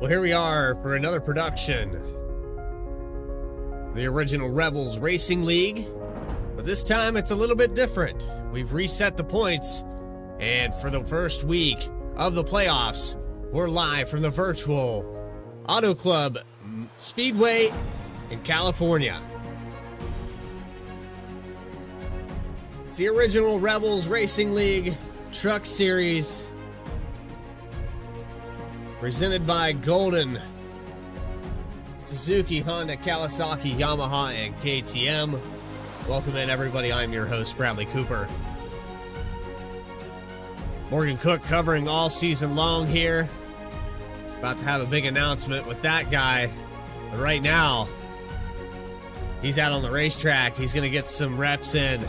Well, here we are for another production. The original Rebels Racing League. But this time it's a little bit different. We've reset the points. And for the first week of the playoffs, we're live from the virtual Auto Club Speedway in California. It's the original Rebels Racing League Truck Series, presented by Golden, Suzuki, Honda, Kawasaki, Yamaha, and KTM. Welcome in, everybody. I'm your host, Bradley Cooper. Morgan Cook covering all season long here. About to have a big announcement with that guy. But right now, he's out on the racetrack. He's going to get some reps in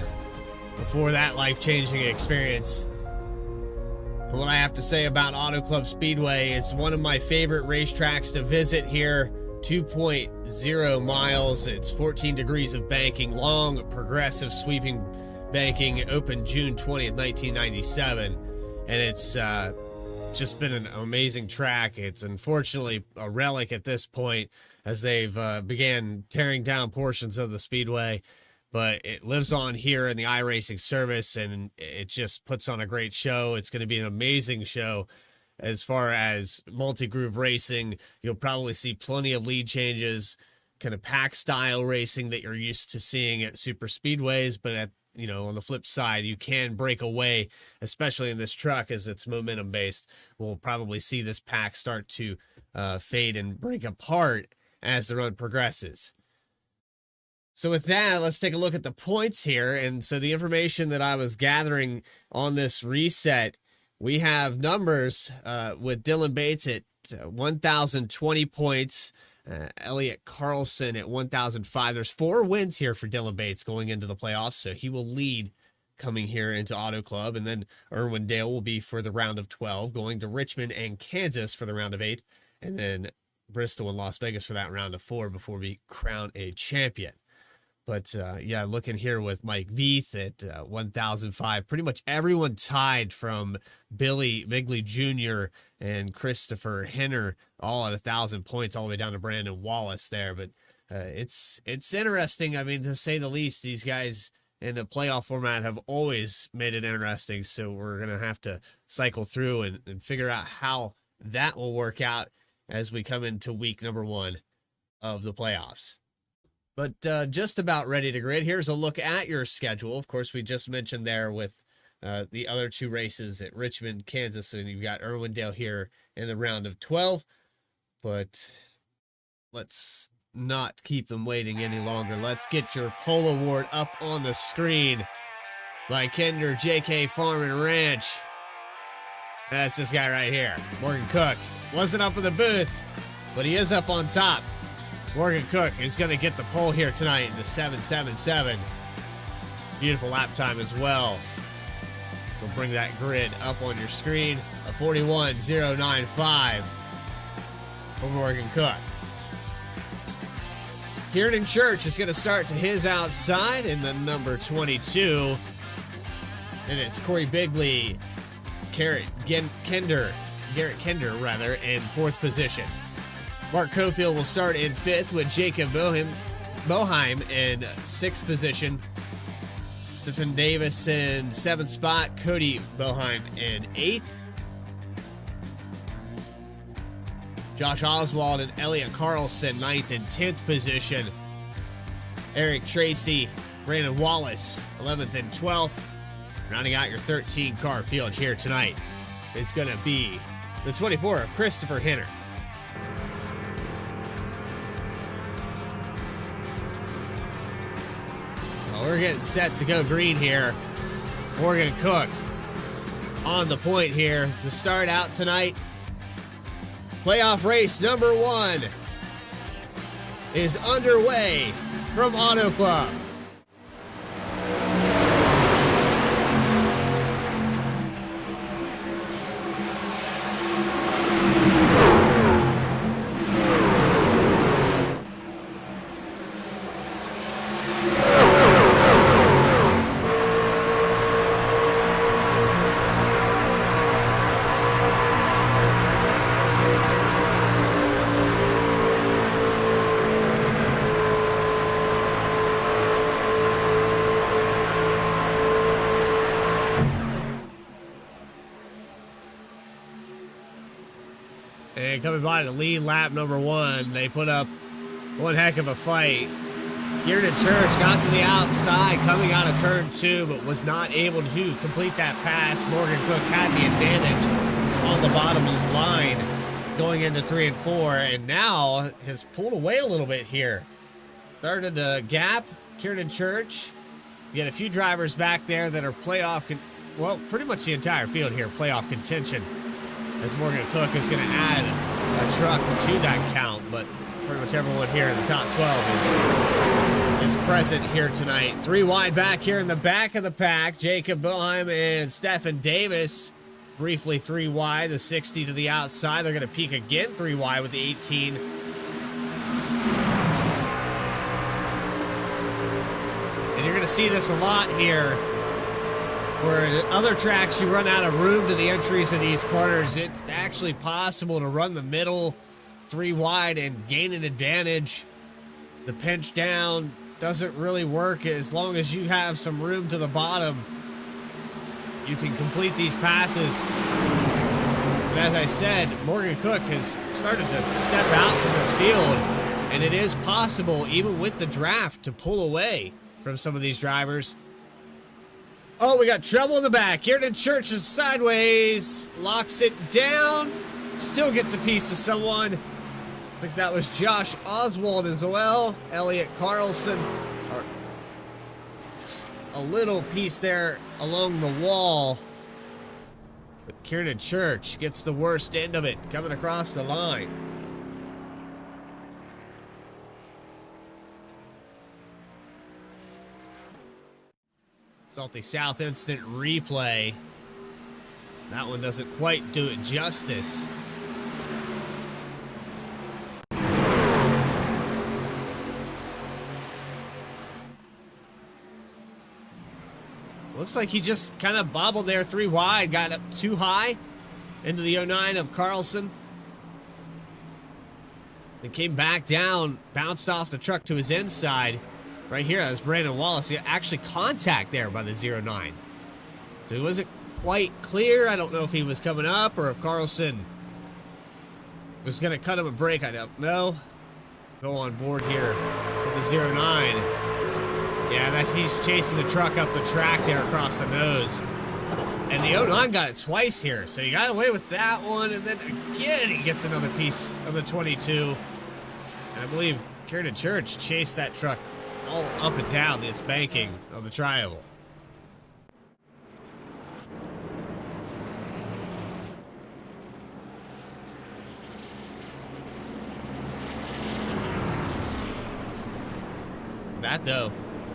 before that life-changing experience. And what I have to say about Auto Club Speedway is one of my favorite racetracks to visit here. 2.0 miles. It's 14 degrees of banking, long, progressive, sweeping banking. Opened June 20th, 1997. And it's just been an amazing track. It's unfortunately a relic at this point as they've began tearing down portions of the speedway. But it lives on here in the iRacing service, and it just puts on a great show. It's going to be an amazing show. As far as multi-groove racing, you'll probably see plenty of lead changes, kind of pack-style racing that you're used to seeing at super speedways. But on the flip side, you can break away, especially in this truck as it's momentum-based. We'll probably see this pack start to fade and break apart as the run progresses. So with that, let's take a look at the points here. And so the information that I was gathering on this reset, we have numbers with Dylan Bates at 1,020 points, Elliott Carlson at 1,005. There's 4 wins here for Dylan Bates going into the playoffs, so he will lead coming here into Auto Club. And then Irwindale will be for the round of 12, going to Richmond and Kansas for the round of 8, and then Bristol and Las Vegas for that round of 4 before we crown a champion. But, looking here with Mike Veith at 1,005. Pretty much everyone tied from Billy Bigley Jr. and Christopher Henner, all at 1,000 points, all the way down to Brandon Wallace there. But it's interesting, to say the least. These guys in the playoff format have always made it interesting. So we're going to have to cycle through and figure out how that will work out as we come into week number 1 of the playoffs. But just about ready to grid. Here's a look at your schedule. Of course, we just mentioned there with the other 2 races at Richmond, Kansas, and you've got Irwindale here in the round of 12. But let's not keep them waiting any longer. Let's get your pole award up on the screen by Kender JK Farm and Ranch. That's this guy right here, Morgan Cook. Wasn't up in the booth, but he is up on top. Morgan Cook is going to get the pole here tonight in the 777. Beautiful lap time as well. So bring that grid up on your screen. A 41.095 for Morgan Cook. Kieran Church is going to start to his outside in the number 22. And it's Corey Bigley, Garrett Kender, in 4th position. Mark Cofield will start in 5th with Jacob Boheim in 6th position. Stephen Davis in 7th spot. Cody Boheim in 8th. Josh Oswald and Elliott Carlson 9th and 10th position. Eric Tracy, Brandon Wallace 11th and 12th. Rounding out your 13-car field here tonight is going to be the 24 of Christopher Henner. We're getting set to go green here. Morgan Cook on the point here to start out tonight. Playoff race number 1 is underway from Auto Club. And coming by to lead lap number 1. They put up one heck of a fight. Kieran Church got to the outside coming out of turn 2, but was not able to complete that pass. Morgan Cook had the advantage on the bottom line going into 3 and 4, and now has pulled away a little bit here. Started to gap Kieran Church. You get a few drivers back there that are playoff, well, pretty much the entire field here, playoff contention, as Morgan Cook is going to add a truck to that count, but pretty much everyone here in the top 12 is present here tonight. 3 wide back here in the back of the pack. Jacob Boheim and Stephen Davis briefly 3 wide, the 60 to the outside. They're going to peak again 3 wide with the 18. And you're going to see this a lot here, where other tracks you run out of room to the entries of these corners. It's actually possible to run the middle 3 wide and gain an advantage. The pinch down doesn't really work as long as you have some room to the bottom. You can complete these passes. But as I said, Morgan Cook has started to step out from this field, and it is possible, even with the draft, to pull away from some of these drivers. Oh, we got trouble in the back. Kieran Church is sideways, locks it down, still gets a piece of someone. I think that was Josh Oswald as well. Elliot Carlson. A little piece there along the wall. But Kieran Church gets the worst end of it coming across the line. Salty South instant replay. That one doesn't quite do it justice. Looks like he just kind of bobbled there 3 wide, got up too high into the 09 of Carlson. Then came back down, bounced off the truck to his inside. Right here, as Brandon Wallace, he actually contact there by the 09. So he wasn't quite clear. I don't know if he was coming up or if Carlson was going to cut him a break. I don't know. Go on board here with the 09. Yeah, he's chasing the truck up the track there across the nose. And the 09 got it twice here, so he got away with that one, and then again he gets another piece of the 22. And I believe Kieran Church chased that truck all up and down this banking of the triangle. That, though,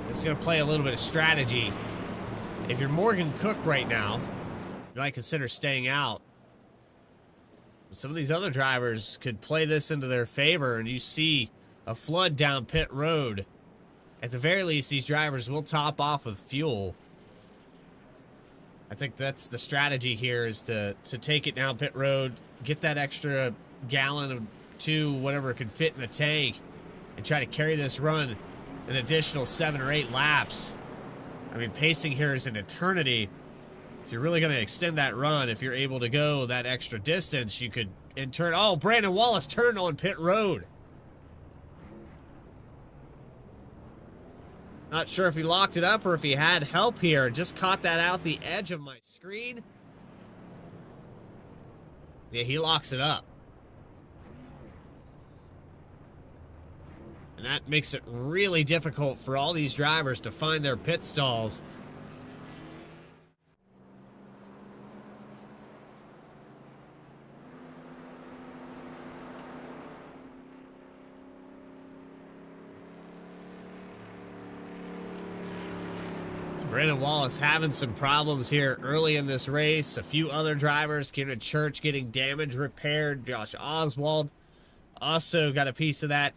it's going to play a little bit of strategy. If you're Morgan Cook right now, you might consider staying out. Some of these other drivers could play this into their favor, and you see a flood down pit road. At the very least, these drivers will top off with fuel. I think that's the strategy here, is to take it down pit road, get that extra gallon of 2, whatever can fit in the tank, and try to carry this run an additional 7 or 8 laps. I mean, pacing here is an eternity, so you're really going to extend that run. If you're able to go that extra distance, you could in turn. Oh, Brandon Wallace turned on pit road. Not sure if he locked it up or if he had help here. Just caught that out the edge of my screen. Yeah, he locks it up. And that makes it really difficult for all these drivers to find their pit stalls. So Brandon Wallace having some problems here early in this race. A few other drivers, Kieran Church getting damage repaired. Josh Oswald also got a piece of that.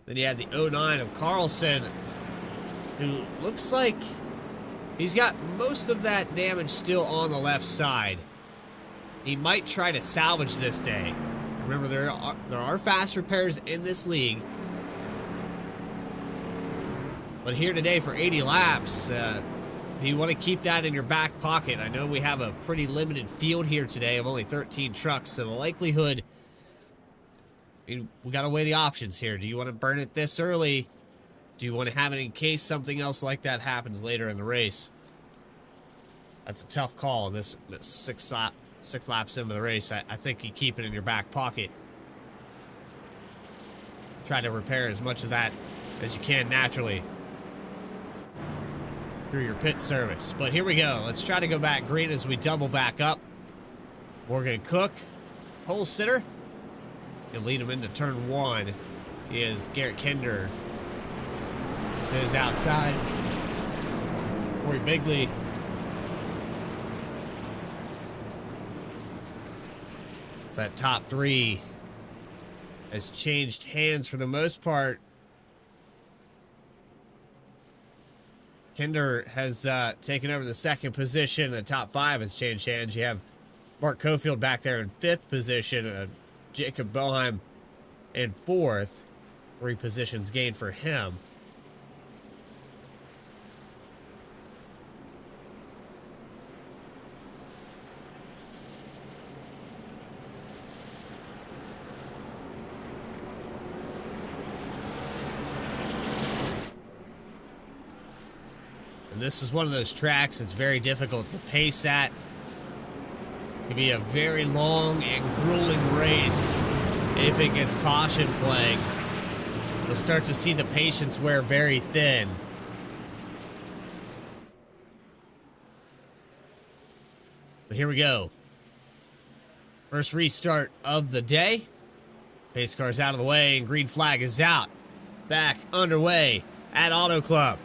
Then you had the 09 of Carlson, who looks like he's got most of that damage still on the left side. He might try to salvage this day. Remember, there are fast repairs in this league. But here today for 80 laps, you want to keep that in your back pocket. I know we have a pretty limited field here today of only 13 trucks, so the likelihood mean, we got to weigh the options here. Do you want to burn it this early? Do you want to have it in case something else like that happens later in the race? That's a tough call. This six laps into the race. I think you keep it in your back pocket. Try to repair as much of that as you can naturally through your pit service. But here we go. Let's try to go back green as we double back up. Morgan Cook, pole sitter, and lead him into turn 1 is Garrett Kinder. Is outside. Corey Bigley. It's that top 3 has changed hands for the most part. Kinder has taken over the 2nd position. The top 5 has changed hands. You have Mark Cofield back there in 5th position. Jacob Boheim in 4th. 3 positions gained for him. And this is one of those tracks that's very difficult to pace at. It can be a very long and grueling race if it gets caution plagued. You'll start to see the patience wear very thin. But here we go. First restart of the day. Pace car's out of the way and green flag is out. Back underway at Auto Club.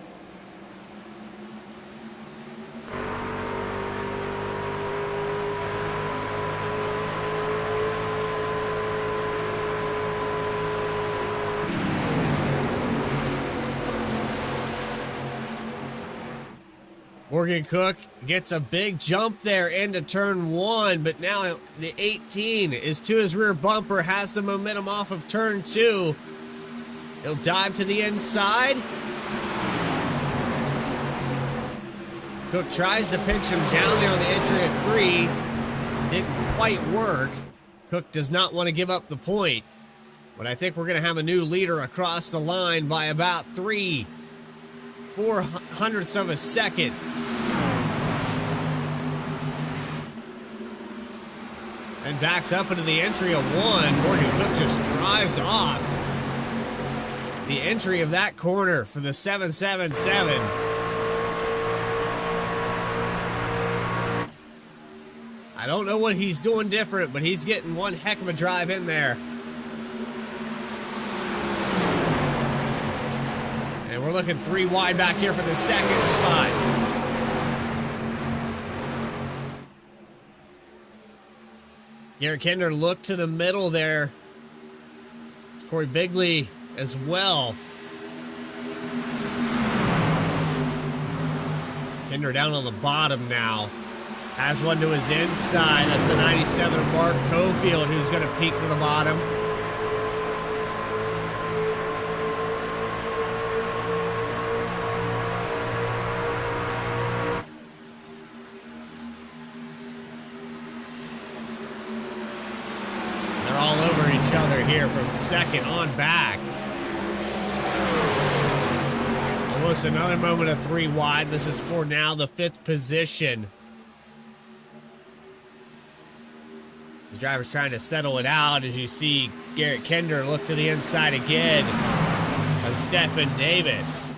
Morgan Cook gets a big jump there into turn 1, but now the 18 is to his rear bumper, has the momentum off of turn 2. He'll dive to the inside. Cook tries to pinch him down there on the entry at 3. Didn't quite work. Cook does not want to give up the point, but I think we're going to have a new leader across the line by about 3/4 of a second. And backs up into the entry of 1. Morgan Cook just drives off the entry of that corner for the 777. I don't know what he's doing different, but he's getting one heck of a drive in there. And we're looking 3 wide back here for the 2nd spot. Garrett Kinder looked to the middle there. It's Corey Bigley as well. Kinder down on the bottom now. Has one to his inside. That's the 97 of Mark Cofield, who's going to peek to the bottom. They're all over each other here from 2nd on back. Almost another moment of 3 wide. This is for now the 5th position. The driver's trying to settle it out as you see Garrett Kinder look to the inside again of Stephen Davis.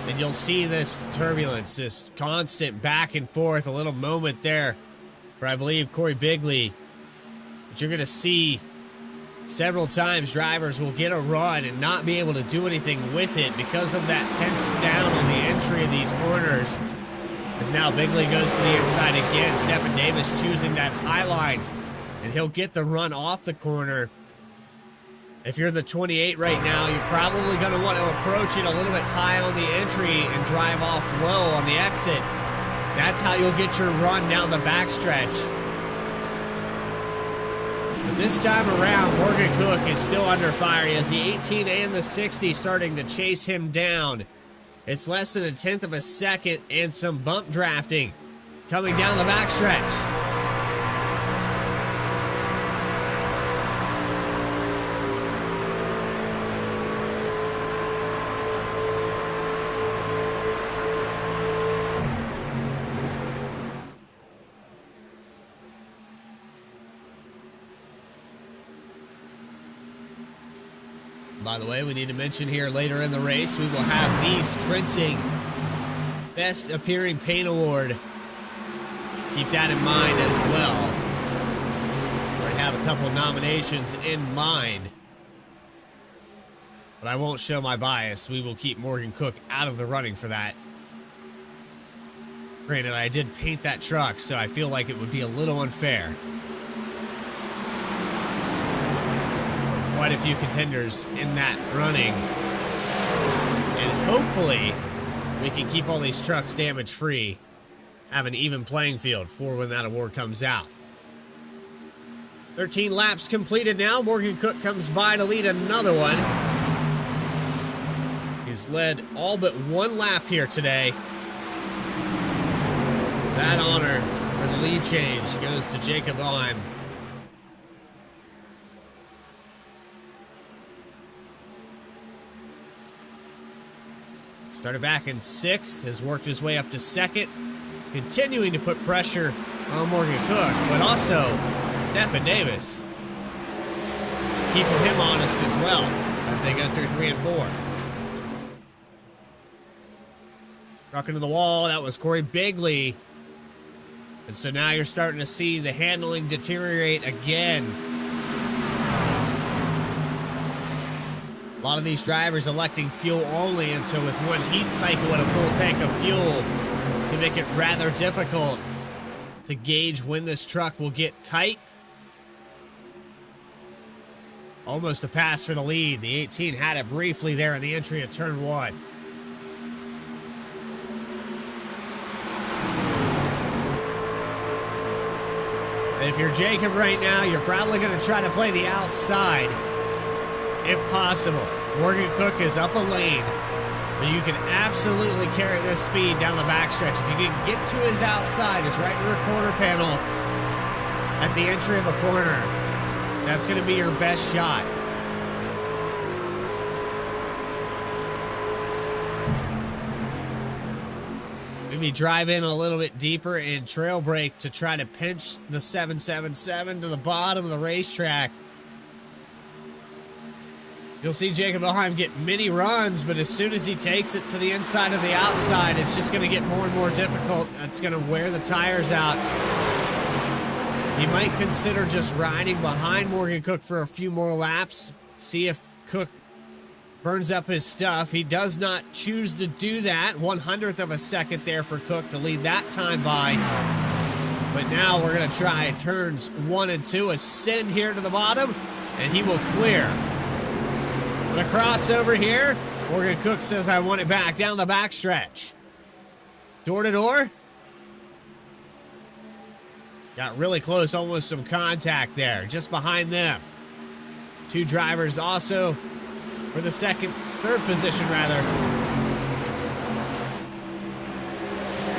And you'll see this turbulence, this constant back and forth, a little moment there for, I believe, Corey Bigley. But you're going to see several times drivers will get a run and not be able to do anything with it because of that pinch down on the entry of these corners. As now Bigley goes to the inside again. Stephen Davis choosing that high line, and he'll get the run off the corner. If you're the 28 right now, you're probably going to want to approach it a little bit high on the entry and drive off low on the exit. That's how you'll get your run down the backstretch. But this time around, Morgan Cook is still under fire. He has the 18 and the 60 starting to chase him down. It's less than 1/10 of a second and some bump drafting coming down the backstretch. By the way, we need to mention here later in the race, we will have the sprinting Best Appearing Paint Award. Keep that in mind as well. We have a couple nominations in mind, but I won't show my bias. We will keep Morgan Cook out of the running for that. Granted, I did paint that truck, so I feel like it would be a little unfair. Quite a few contenders in that running, and hopefully we can keep all these trucks damage free, have an even playing field for when that award comes out. 13 laps completed now. Morgan Cook comes by to lead another one. He's led all but one lap here today. That honor for the lead change goes to Jacob Oheim. Started back in 6th, has worked his way up to 2nd, continuing to put pressure on Morgan Cook, but also Stephen Davis, keeping him honest as well as they go through 3 and 4. Truck into the wall, that was Corey Bigley. And so now you're starting to see the handling deteriorate again. A lot of these drivers electing fuel only, and so with one heat cycle and a full tank of fuel, can make it rather difficult to gauge when this truck will get tight. Almost a pass for the lead. The 18 had it briefly there in the entry of turn 1. If you're Jacob right now, you're probably going to try to play the outside if possible. Morgan Cook is up a lane, but you can absolutely carry this speed down the backstretch. If you can get to his outside, it's right in your corner panel at the entry of a corner. That's going to be your best shot. Maybe drive in a little bit deeper and trail brake to try to pinch the 777 to the bottom of the racetrack. You'll see Jacob Oheim get many runs, but as soon as he takes it to the inside of the outside, it's just going to get more and more difficult. It's going to wear the tires out. He might consider just riding behind Morgan Cook for a few more laps, see if Cook burns up his stuff. He does not choose to do that. 1/100th of a second there for Cook to lead that time by. But now we're going to try turns 1 and 2, ascend here to the bottom, and he will clear. The crossover here. Morgan Cook says, I want it back down the backstretch. Door to door. Got really close, almost some contact there, just behind them. 2 drivers also for the third position rather.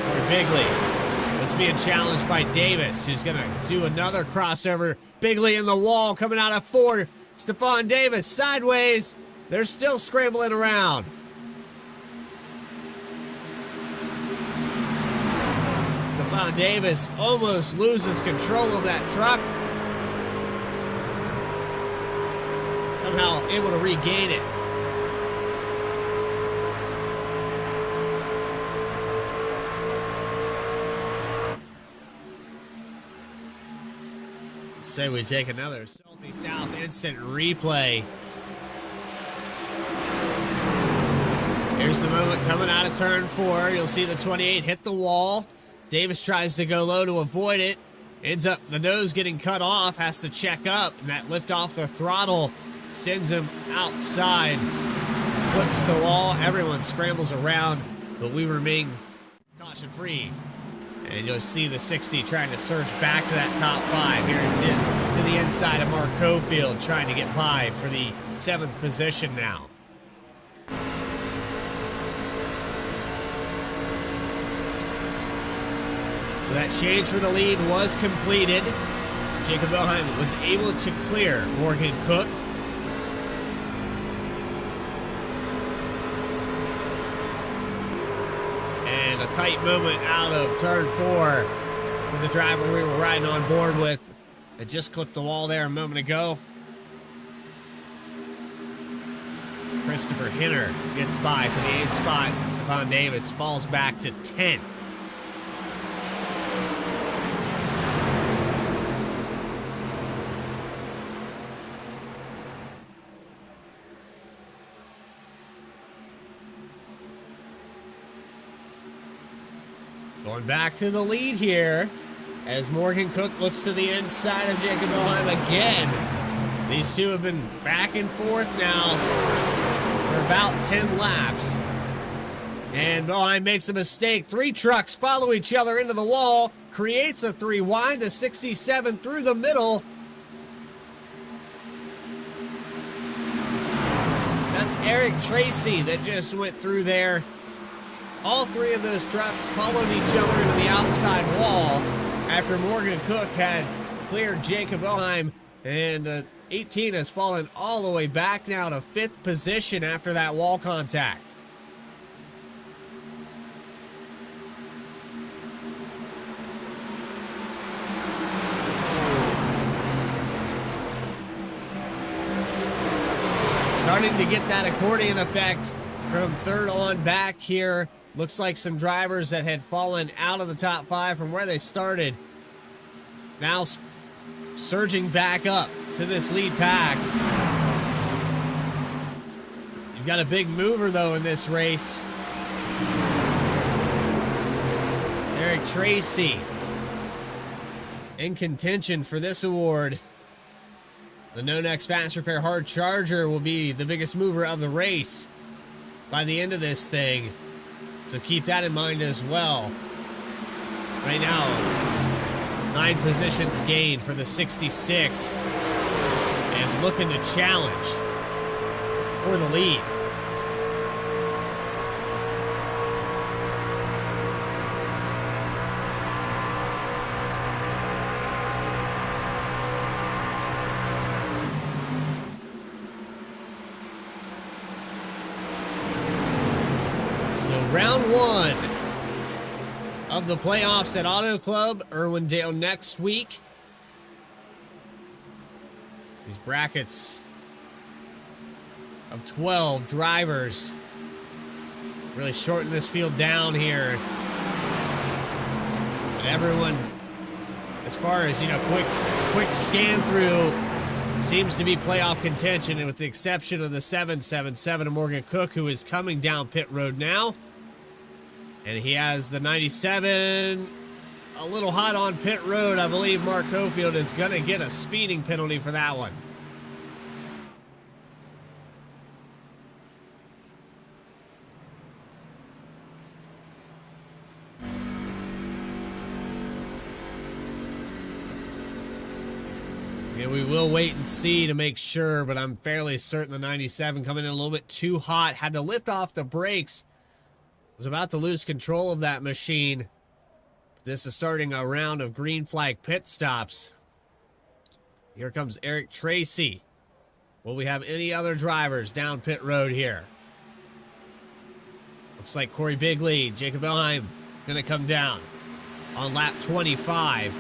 Corey Bigley was being challenged by Davis, who's going to do another crossover. Bigley in the wall coming out of 4. Stephon Davis sideways. They're still scrambling around. Stephon Davis almost loses control of that truck. Somehow able to regain it. Let's say we take another Salty South instant replay. Here's the moment coming out of turn 4. You'll see the 28 hit the wall. Davis tries to go low to avoid it. Ends up the nose getting cut off, has to check up, and that lift off the throttle sends him outside. Clips the wall. Everyone scrambles around, but we remain caution free. And you'll see the 60 trying to surge back to that top 5. Here it is to the inside of Mark Cofield, trying to get by for the 7th position now. So that change for the lead was completed. Jacob Boheim was able to clear Morgan Cook. And a tight moment out of turn 4 with the driver we were riding on board with. It just clipped the wall there a moment ago. Christopher Hinner gets by for the 8th spot. Stephon Davis falls back to 10th. Going back to the lead here as Morgan Cook looks to the inside of Jacob Boheim again. These two have been back and forth now for about 10 laps. And Boheim makes a mistake. 3 trucks follow each other into the wall, creates a 3 wide to 67 through the middle. That's Eric Tracy that just went through there. All 3 of those trucks followed each other into the outside wall after Morgan Cook had cleared Jacob Boheim, and 18 has fallen all the way back now to 5th position after that wall contact. Starting to get that accordion effect from 3rd on back here. Looks like some drivers that had fallen out of the top 5 from where they started now surging back up to this lead pack. You've got a big mover, though, in this race. Eric Tracy in contention for this award. The No Next Fast Repair Hard Charger will be the biggest mover of the race by the end of this thing. So keep that in mind as well. Right now, 9 positions gained for the 66. And looking to challenge for the lead. Round 1 of the playoffs at Auto Club Irwindale next week. These brackets of 12 drivers really shorten this field down here. And everyone, as far as, you know, quick scan through, seems to be playoff contention, and with the exception of the 777 of Morgan Cook, who is coming down pit road now. And he has the 97 a little hot on pit road. I believe Mark Cofield is going to get a speeding penalty for that one. Yeah, we will wait and see to make sure, but I'm fairly certain the 97 coming in a little bit too hot. Had to lift off the brakes. Was about to lose control of that machine. This is starting a round of green flag pit stops. Here comes Eric Tracy. Will we have any other drivers down pit road here? Looks like Corey Bigley, Jacob Boheim, going to come down on lap 25.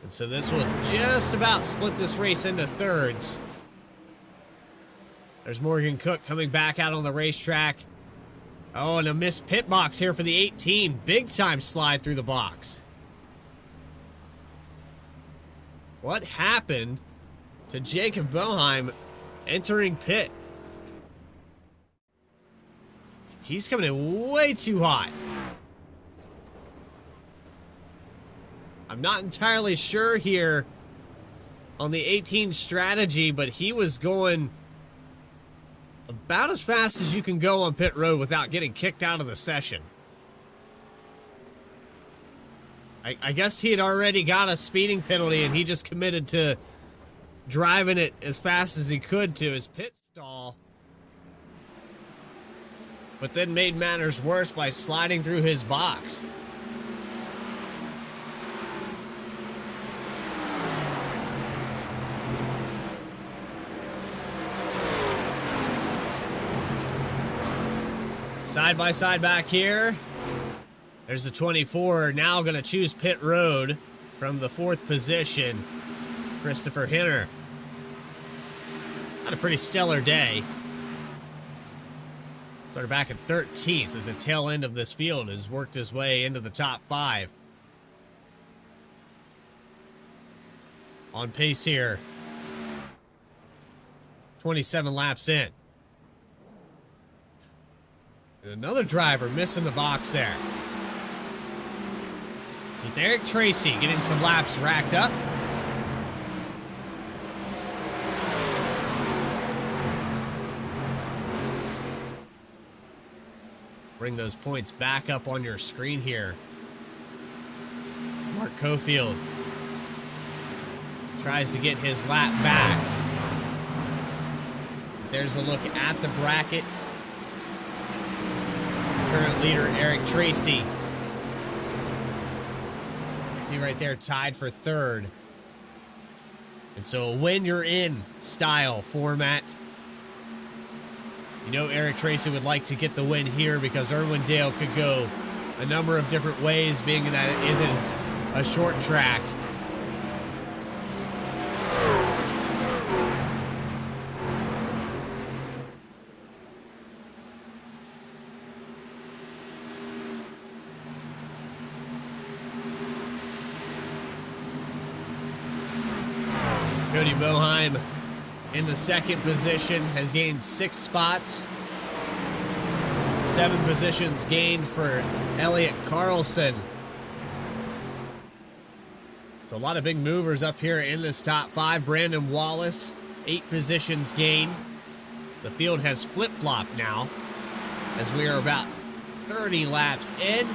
And so this will just about split this race into thirds. There's Morgan Cook coming back out on the racetrack. Oh, and a missed pit box here for the 18. Big time slide through the box. What happened to Jacob Boheim entering pit? He's coming in way too hot. I'm not entirely sure here on the 18 strategy, but he was going about as fast as you can go on pit road without getting kicked out of the session. I guess he had already got a speeding penalty and he just committed to driving it as fast as he could to his pit stall. but then made matters worse by sliding through his box. Side by side back here. There's the 24, now going to choose pit road from the 4th position, Christopher Hinner. Had a pretty stellar day. Started back at 13th at the tail end of this field, has worked his way into the top 5. On pace here. 27 laps in. And another driver missing the box there. So it's Eric Tracy getting some laps racked up. Bring those points back up on your screen here. It's Mark Cofield. Tries to get his lap back. There's a look at the bracket. Current leader, Eric Tracy. See right there, tied for 3rd. And so when you're in style format, you know Eric Tracy would like to get the win here because Irwindale could go a number of different ways, being that it is a short track. Cody Boheim in the 2nd position has gained 6 spots. 7 positions gained for Elliott Carlson. So a lot of big movers up here in this top 5. Brandon Wallace, 8 positions gained. The field has flip-flopped now as we are about 30 laps in.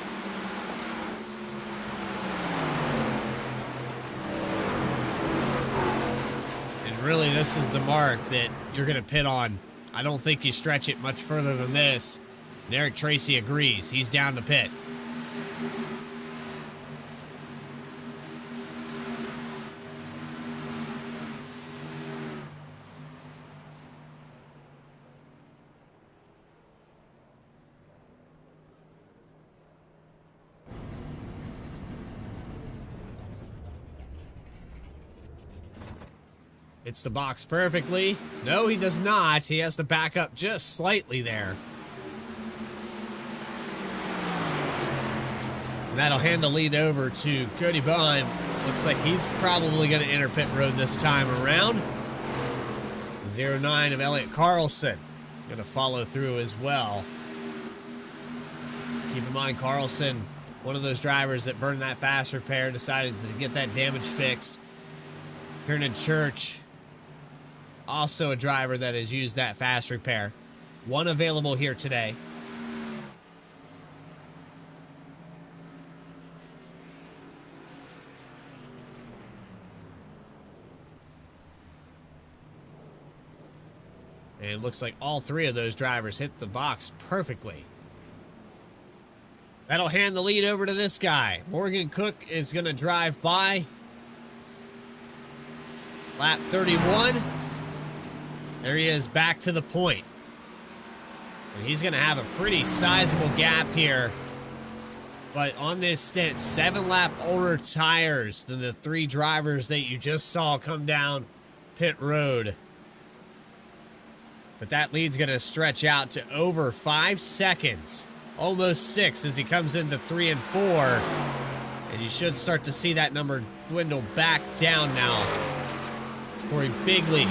Really, this is the mark that you're going to pit on. I don't think you stretch it much further than this. And Eric Tracy agrees. He's down to pit. Hits the box perfectly. No, he does not. He has to back up just slightly there. And that'll hand the lead over to Cody Boheim. Looks like he's probably going to enter pit road this time around. 09 of Elliott Carlson going to follow through as well. Keep in mind, Carlson, one of those drivers that burned that fast repair, decided to get that damage fixed. Kiernan Church, also a driver that has used that fast repair. One available here today. And it looks like all 3 of those drivers hit the box perfectly. That'll hand the lead over to this guy. Morgan Cook is going to drive by. Lap 31. There he is, back to the point. And he's going to have a pretty sizable gap here. But on this stint, 7-lap older tires than the 3 drivers that you just saw come down pit road. But that lead's going to stretch out to over 5 seconds. Almost 6 as he comes into 3 and 4. And you should start to see that number dwindle back down now. It's Corey Bigley.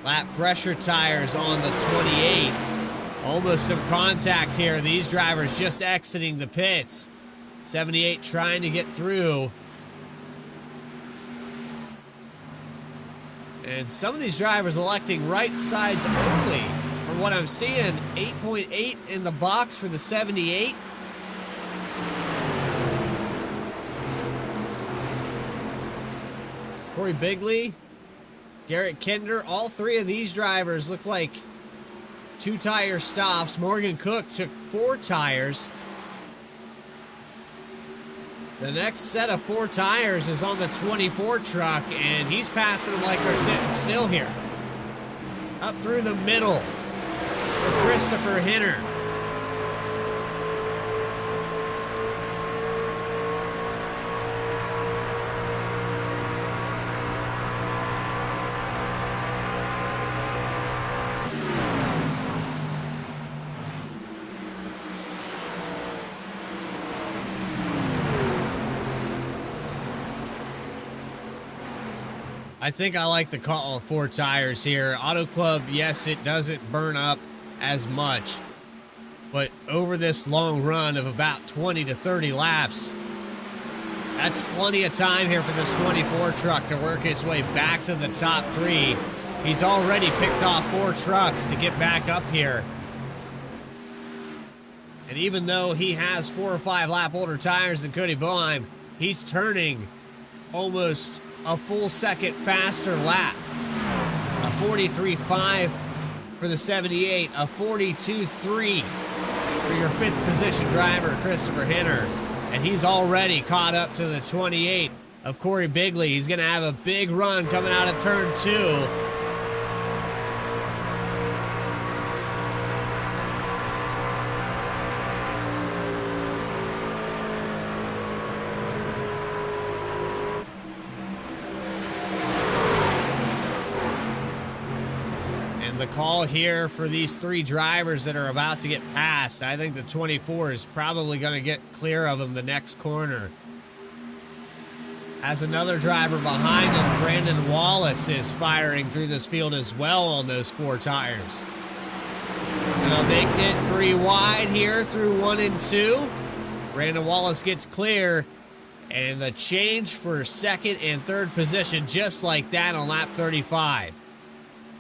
Lap pressure tires on the 28. Almost some contact here. These drivers just exiting the pits. 78 trying to get through. And some of these drivers electing right sides only. From what I'm seeing, 8.8 in the box for the 78. Corey Bigley, Garrett Kinder, all 3 of these drivers look like 2 tire stops. Morgan Cook took 4 tires. The next set of 4 tires is on the 24 truck, and he's passing them like they're sitting still here. Up through the middle for Christopher Hinner. I think I like the call of 4 tires here. Auto Club, yes, it doesn't burn up as much, but over this long run of about 20 to 30 laps, that's plenty of time here for this 24 truck to work his way back to the top 3. He's already picked off 4 trucks to get back up here. And even though he has 4 or 5 lap older tires than Cody Boeheim, he's turning almost a full second faster lap. A 43.5 for the 78, a 42.3 for your 5th position driver, Christopher Hinner. And he's already caught up to the 28 of Corey Bigley. He's going to have a big run coming out of turn 2. The call here for these 3 drivers that are about to get passed, I think the 24 is probably going to get clear of him the next corner. As another driver behind him, Brandon Wallace is firing through this field as well on those 4 tires. Gonna make it 3 wide here through 1 and 2. Brandon Wallace gets clear, and the change for 2nd and 3rd position just like that on lap 35.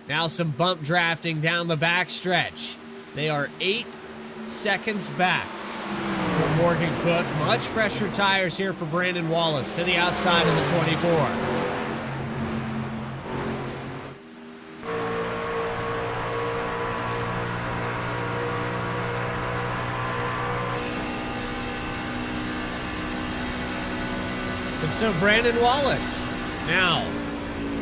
Now some bump drafting down the backstretch. They are 8 seconds back for Morgan Cook. Much fresher tires here for Brandon Wallace to the outside of the 24. And so Brandon Wallace now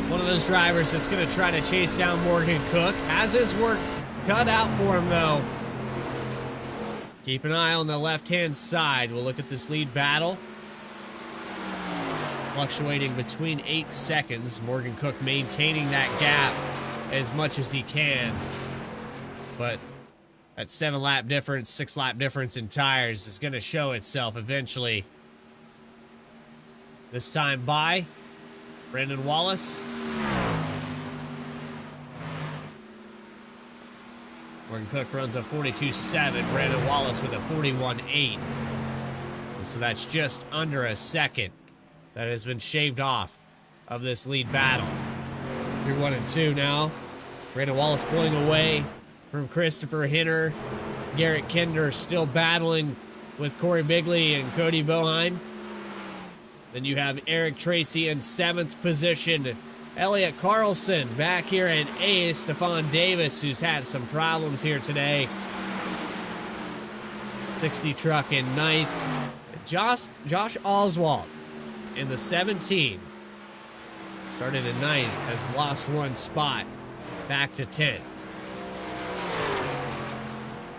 one of those drivers that's going to try to chase down Morgan Cook. Has his work cut out for him, though. Keep an eye on the left-hand side. We'll look at this lead battle. Fluctuating between 8 seconds. Morgan Cook maintaining that gap as much as he can. But that 7-lap difference, 6-lap difference in tires is going to show itself eventually. This time by Brandon Wallace. Morgan Cook runs a 42.7. Brandon Wallace with a 41.8. And so that's just under a second that has been shaved off of this lead battle. Through 1 and 2 now. Brandon Wallace pulling away from Christopher Hinner. Garrett Kinder still battling with Corey Bigley and Cody Boeheim. Then you have Eric Tracy in 7th position. Elliott Carlson back here in 8th. Stephon Davis, who's had some problems here today. 60 truck in 9th. Josh Oswald in the 17. Started in 9th, has lost 1 spot. Back to 10th.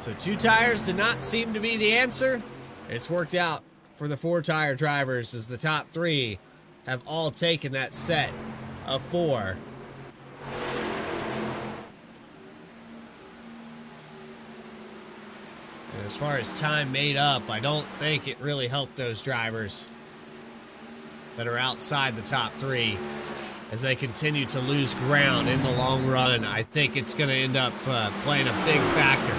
So 2 tires did not seem to be the answer. It's worked out for the 4-tire drivers as the top 3 have all taken that set of 4. And as far as time made up, I don't think it really helped those drivers that are outside the top 3 as they continue to lose ground in the long run. I think it's going to end up playing a big factor.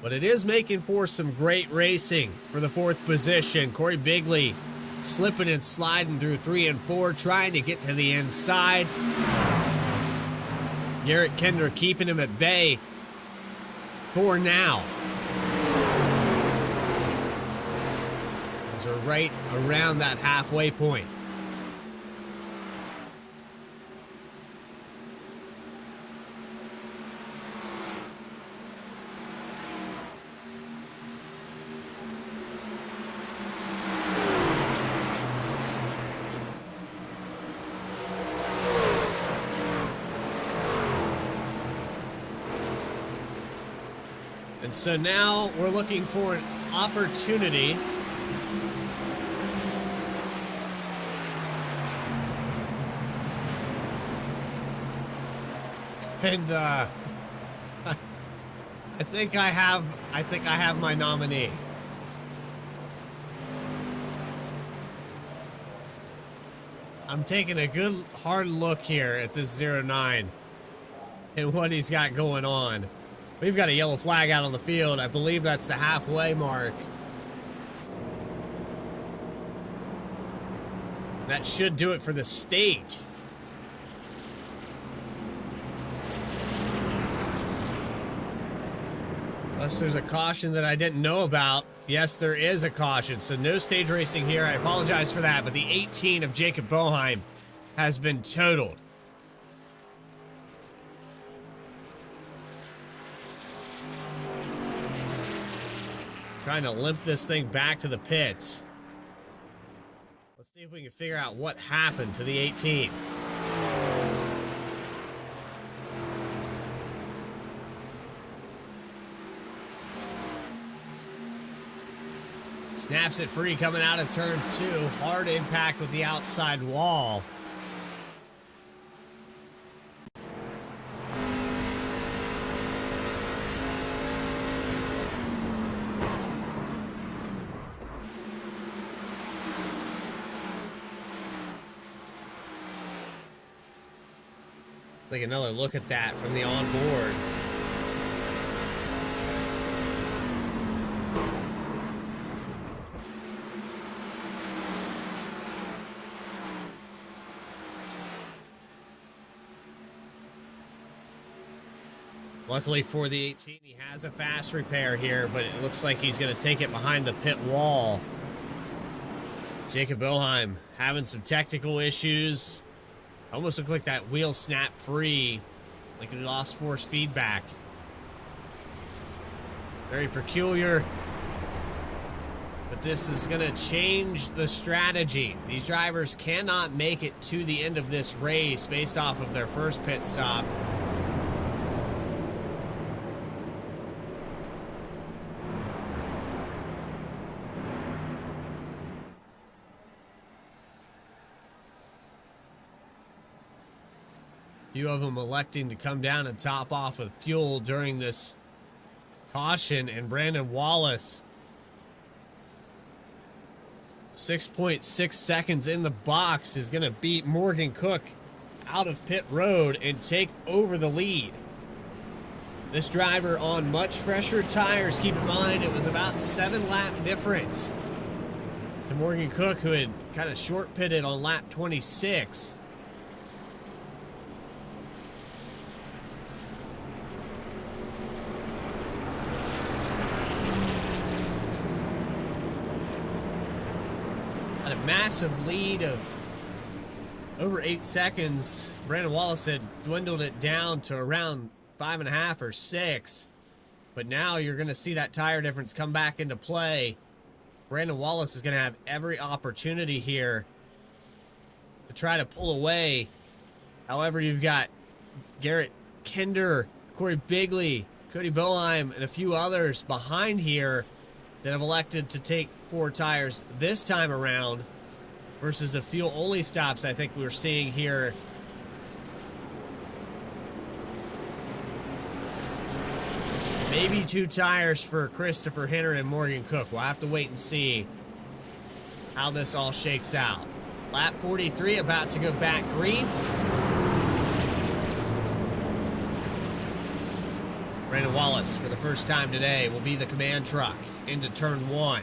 But it is making for some great racing for the 4th position. Corey Bigley slipping and sliding through 3 and 4, trying to get to the inside. Garrett Kinder keeping him at bay for now. as we're right around that halfway point. And so now we're looking for an opportunity and I think I have my nominee. I'm taking a good hard look here at this 09 and what he's got going on. We've got a yellow flag out on the field. I believe that's the halfway mark. That should do it for the stage. Unless there's a caution that I didn't know about. Yes, there is a caution. So no stage racing here. I apologize for that. But the 18 of Jacob Boheim has been totaled. Trying to limp this thing back to the pits. Let's see if we can figure out what happened to the 18. Snaps it free coming out of turn 2. Hard impact with the outside wall. Take another look at that from the onboard. Luckily for the 18, he has a fast repair here, but it looks like he's going to take it behind the pit wall. Jacob Boheim having some technical issues. Almost looked like that wheel snapped free, like it lost force feedback. Very peculiar. But this is going to change the strategy. These drivers cannot make it to the end of this race based off of their first pit stop. Few of them electing to come down and top off with fuel during this caution, and Brandon Wallace 6.6 seconds in the box is going to beat Morgan Cook out of pit road and take over the lead. This driver on much fresher tires. Keep in mind it was about 7-lap difference to Morgan Cook, who had kind of short pitted on lap 26. A massive lead of over 8 seconds. Brandon Wallace had dwindled it down to around 5.5 or 6. But now you're going to see that tire difference come back into play. Brandon Wallace is going to have every opportunity here to try to pull away. However, you've got Garrett Kinder, Corey Bigley, Cody Boheim, and a few others behind here that have elected to take 4 tires this time around versus the fuel-only stops I think we're seeing here. Maybe 2 tires for Christopher Hinner and Morgan Cook. We'll have to wait and see how this all shakes out. Lap 43 about to go back green. Brandon Wallace, for the first time today, will be the command truck into turn 1.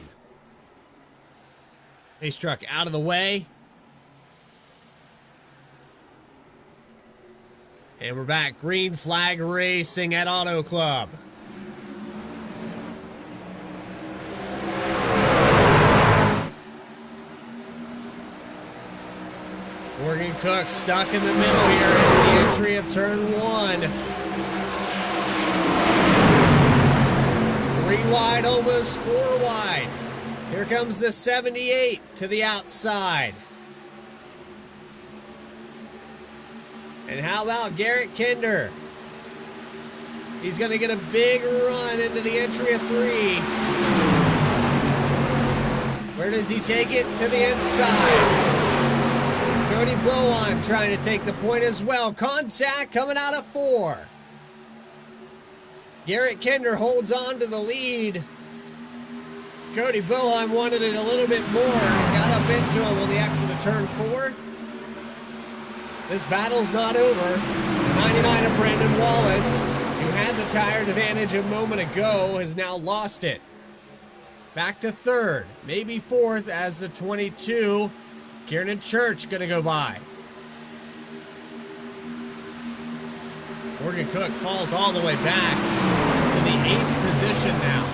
Pace truck out of the way. And we're back. Green flag racing at Auto Club. Morgan Cook stuck in the middle here in the entry of turn 1. 3 wide, almost 4 wide. Here comes the 78 to the outside. And how about Garrett Kinder? He's going to get a big run into the entry of 3. Where does he take it? To the inside. Cody Boheim trying to take the point as well. Contact coming out of 4. Garrett Kinder holds on to the lead. Cody Boheim wanted it a little bit more and got up into him on the exit of turn 4. This battle's not over. The 99 of Brandon Wallace, who had the tire advantage a moment ago, has now lost it. Back to 3rd, maybe 4th, as the 22, Kiernan Church, gonna go by. Morgan Cook falls all the way back to the 8th position now.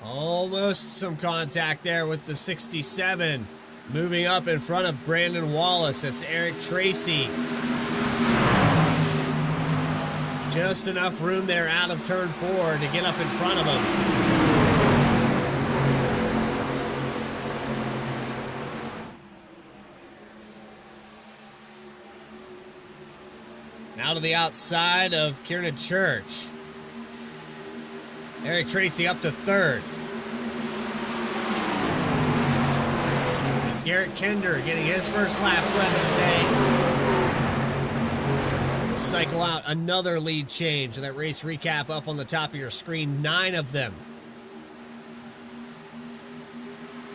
Almost some contact there with the 67. Moving up in front of Brandon Wallace. That's Eric Tracy. Just enough room there out of turn 4 to get up in front of him. Now to the outside of Kiernan Church. Eric Tracy up to 3rd. It's Garrett Kinder getting his first laps led of the day. We'll cycle out another lead change. That race recap up on the top of your screen. 9 of them.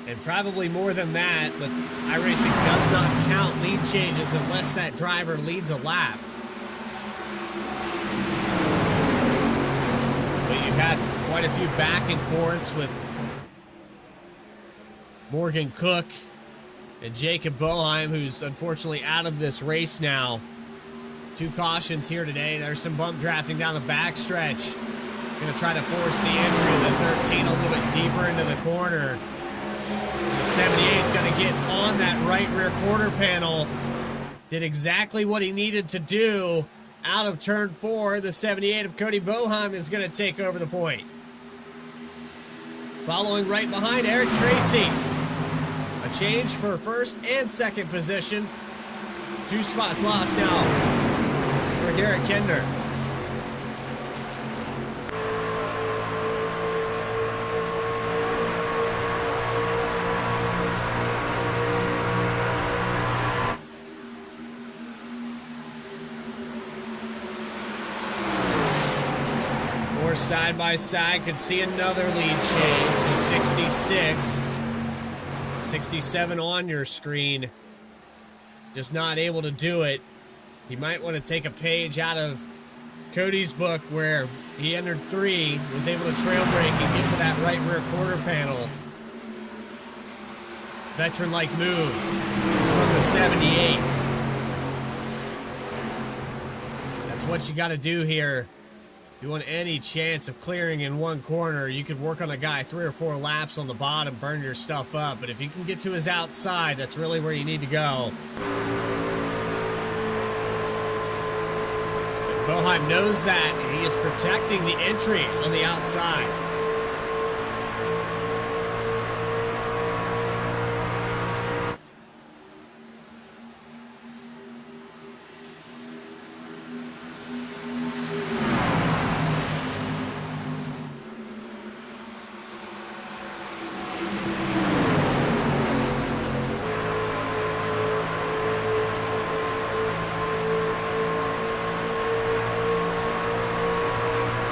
And probably more than that, but iRacing does not count lead changes unless that driver leads a lap. But you've had quite a few back and forths with Morgan Cook and Jacob Boheim, who's unfortunately out of this race now. 2 cautions here today. There's some bump drafting down the backstretch. Going to try to force the entry of the 13 a little bit deeper into the corner. The 78 is going to get on that right rear quarter panel. Did exactly what he needed to do. Out of turn 4, the 78 of Cody Boheim is going to take over the point. Following right behind, Eric Tracy. A change for 1st and 2nd position. 2 spots lost now for Garrett Kinder. Side by side, could see another lead change. The 66, 67 on your screen, just not able to do it. You might want to take a page out of Cody's book where he entered 3, was able to trail brake and get to that right rear quarter panel. Veteran-like move from the 78. That's what you got to do here. You want any chance of clearing in one corner, you could work on a guy 3 or 4 laps on the bottom, burn your stuff up. But if you can get to his outside, that's really where you need to go. Boheim knows that, and he is protecting the entry on the outside.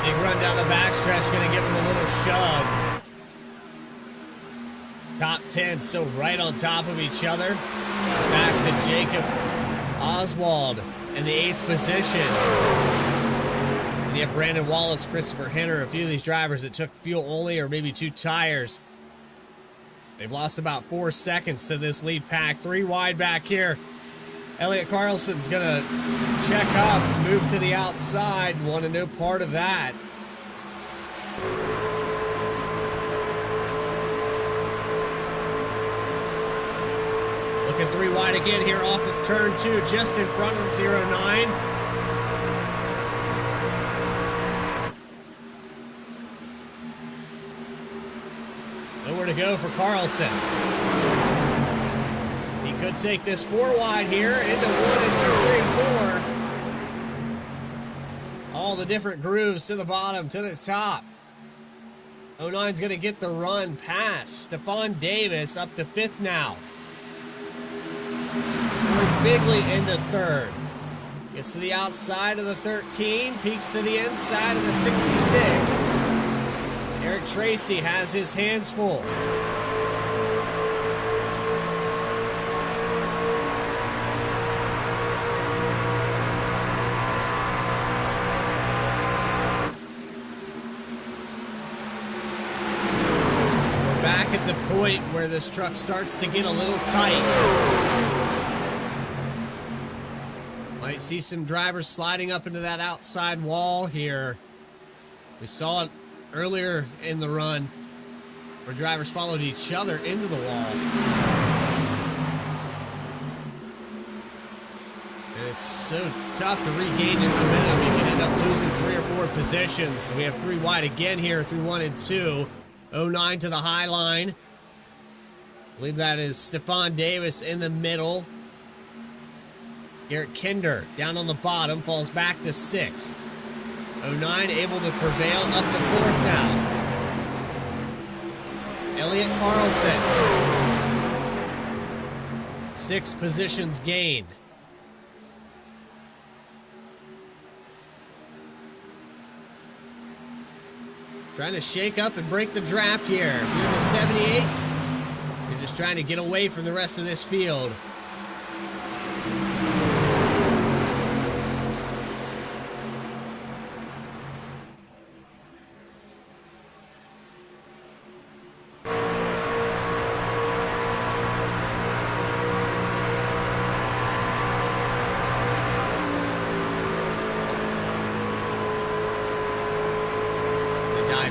Big run down the backstretch, going to give him a little shove. Top 10 still right on top of each other. Back to Jacob Oswald in the 8th position. And you have Brandon Wallace, Christopher Henner, a few of these drivers that took fuel only or maybe 2 tires. They've lost about 4 seconds to this lead pack. 3 wide back here. Elliot Carlson's going to check up, move to the outside, want to no part of that. Looking 3 wide again here off of turn 2, just in front of the 09. Nowhere to go for Carlson. He could take this 4 wide here into 1 and 3, 4. All the different grooves to the bottom, to the top. 09's going to get the run past Stephon Davis up to 5th now. Bigley into 3rd. Gets to the outside of the 13, peeks to the inside of the 66. Eric Tracy has his hands full. At the point where this truck starts to get a little tight. Might see some drivers sliding up into that outside wall here. We saw it earlier in the run where drivers followed each other into the wall. And it's so tough to regain your momentum. You can end up losing 3 or 4 positions. We have 3 wide again here through 1 and 2. 09 to the high line. I believe that is Stephon Davis in the middle. Garrett Kinder down on the bottom, falls back to 6th. 09 able to prevail up to 4th now. Elliott Carlson. 6 positions gained. Trying to shake up and break the draft here. If you're in the 78, you're just trying to get away from the rest of this field.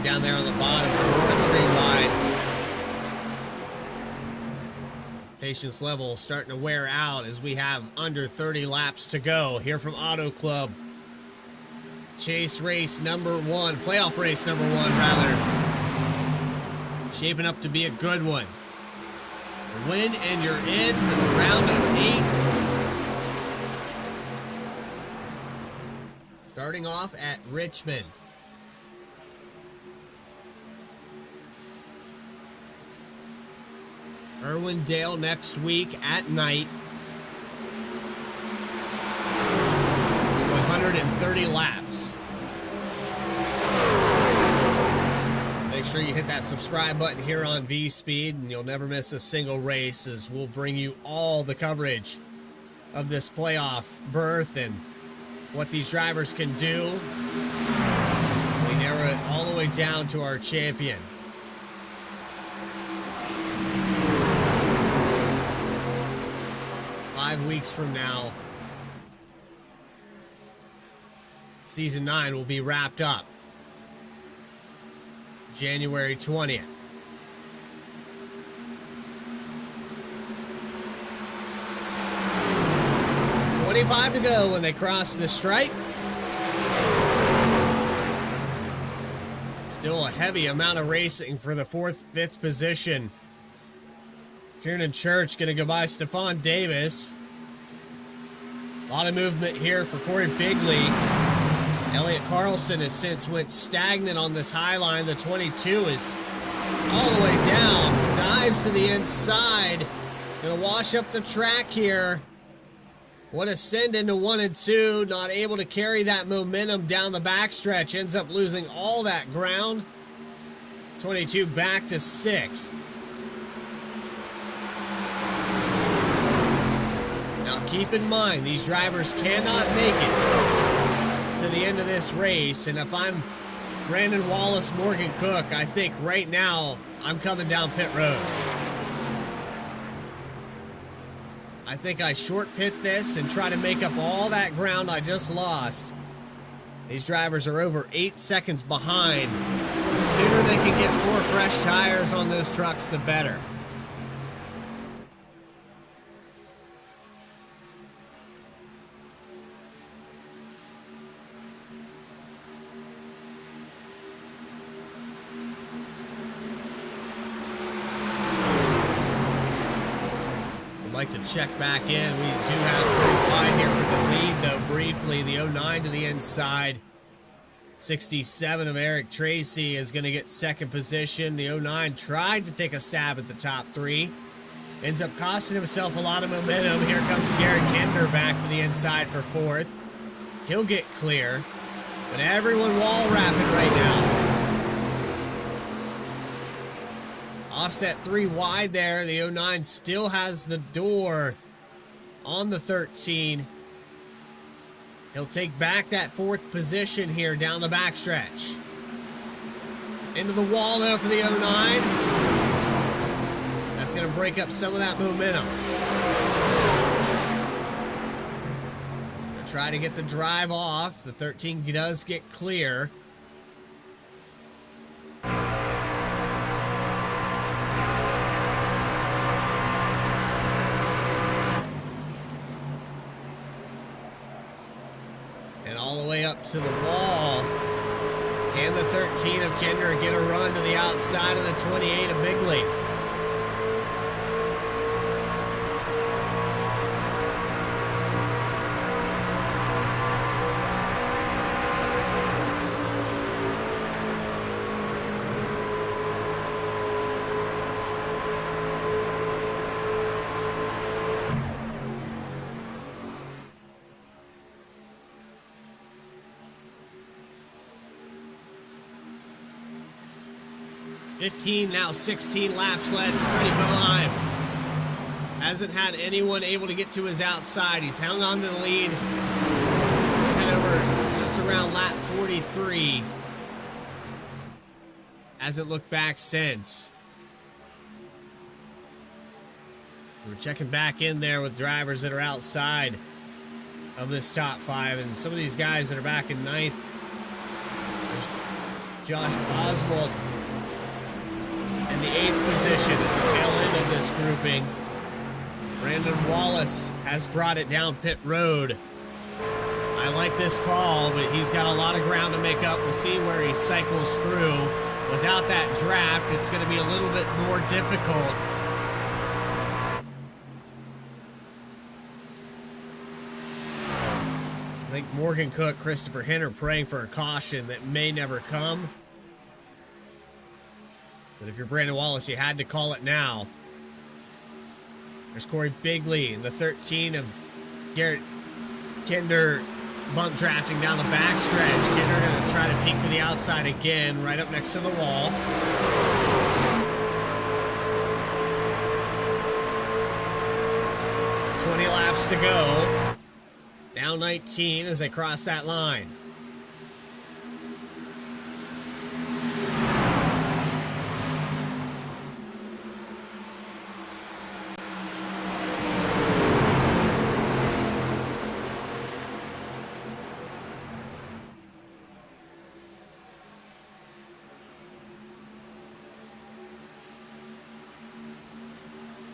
Down there on the bottom, we're 3 wide. Patience level starting to wear out as we have under 30 laps to go here from Auto Club. Chase race number 1, playoff race number 1 rather. Shaping up to be a good one. Win and you're in for the round of 8. Starting off at Richmond. Irwindale next week at night. 130 laps. Make sure you hit that subscribe button here on V-Speed and you'll never miss a single race, as we'll bring you all the coverage of this playoff berth and what these drivers can do. We narrow it all the way down to our champion. Weeks from now, season 9 will be wrapped up. January 20th. 25 to go when they cross the stripe. Still a heavy amount of racing for the 4th, 5th position. Kieran Church going to go by Stephon Davis. A lot of movement here for Corey Bigley. Elliott Carlson has since went stagnant on this high line. The 22 is all the way down. Dives to the inside. Going to wash up the track here. Want to send into 1 and 2. Not able to carry that momentum down the backstretch. Ends up losing all that ground. 22 back to 6th. Now keep in mind, these drivers cannot make it to the end of this race. And if I'm Brandon Wallace, Morgan Cook, I think right now I'm coming down pit road. I think I short pit this and try to make up all that ground I just lost. These drivers are over 8 seconds behind. The sooner they can get 4 fresh tires on those trucks, the better. like to check back in. We do have 3 wide here for the lead, though, briefly. The 09 to the inside. 67 of Eric Tracy is going to get second position. The 09 tried to take a stab at the top 3. Ends up costing himself a lot of momentum. Here comes Garrett Kinder back to the inside for 4th. He'll get clear. But everyone wall wrapping right now. Offset 3 wide there. The 09 still has the door on the 13. He'll take back that 4th position here down the backstretch. Into the wall though for the 09. That's going to break up some of that momentum. Gonna try to get the drive off. The 13 does get clear. Up to the wall. Can the 13 of Kinder get a run to the outside of the 28 of Bigley? Now 16 laps left for Freddie Boheim. Hasn't had anyone able to get to his outside. He's hung on to the lead. Took it over just around lap 43. Hasn't looked back since. We're checking back in there with drivers that are outside of this top 5. And some of these guys that are back in 9th. There's Josh Oswald in the 8th position at the tail end of this grouping. Brandon Wallace has brought it down pit road. I like this call, but he's got a lot of ground to make up. We'll see where he cycles through. Without that draft, it's going to be a little bit more difficult. I think Morgan Cook, Christopher Henner praying for a caution that may never come. But if you're Brandon Wallace, you had to call it now. There's Corey Bigley in the 13 of Garrett Kinder bump drafting down the backstretch. Kinder going to try to peek to the outside again, right up next to the wall. Laps to go. Down 19 as they cross that line.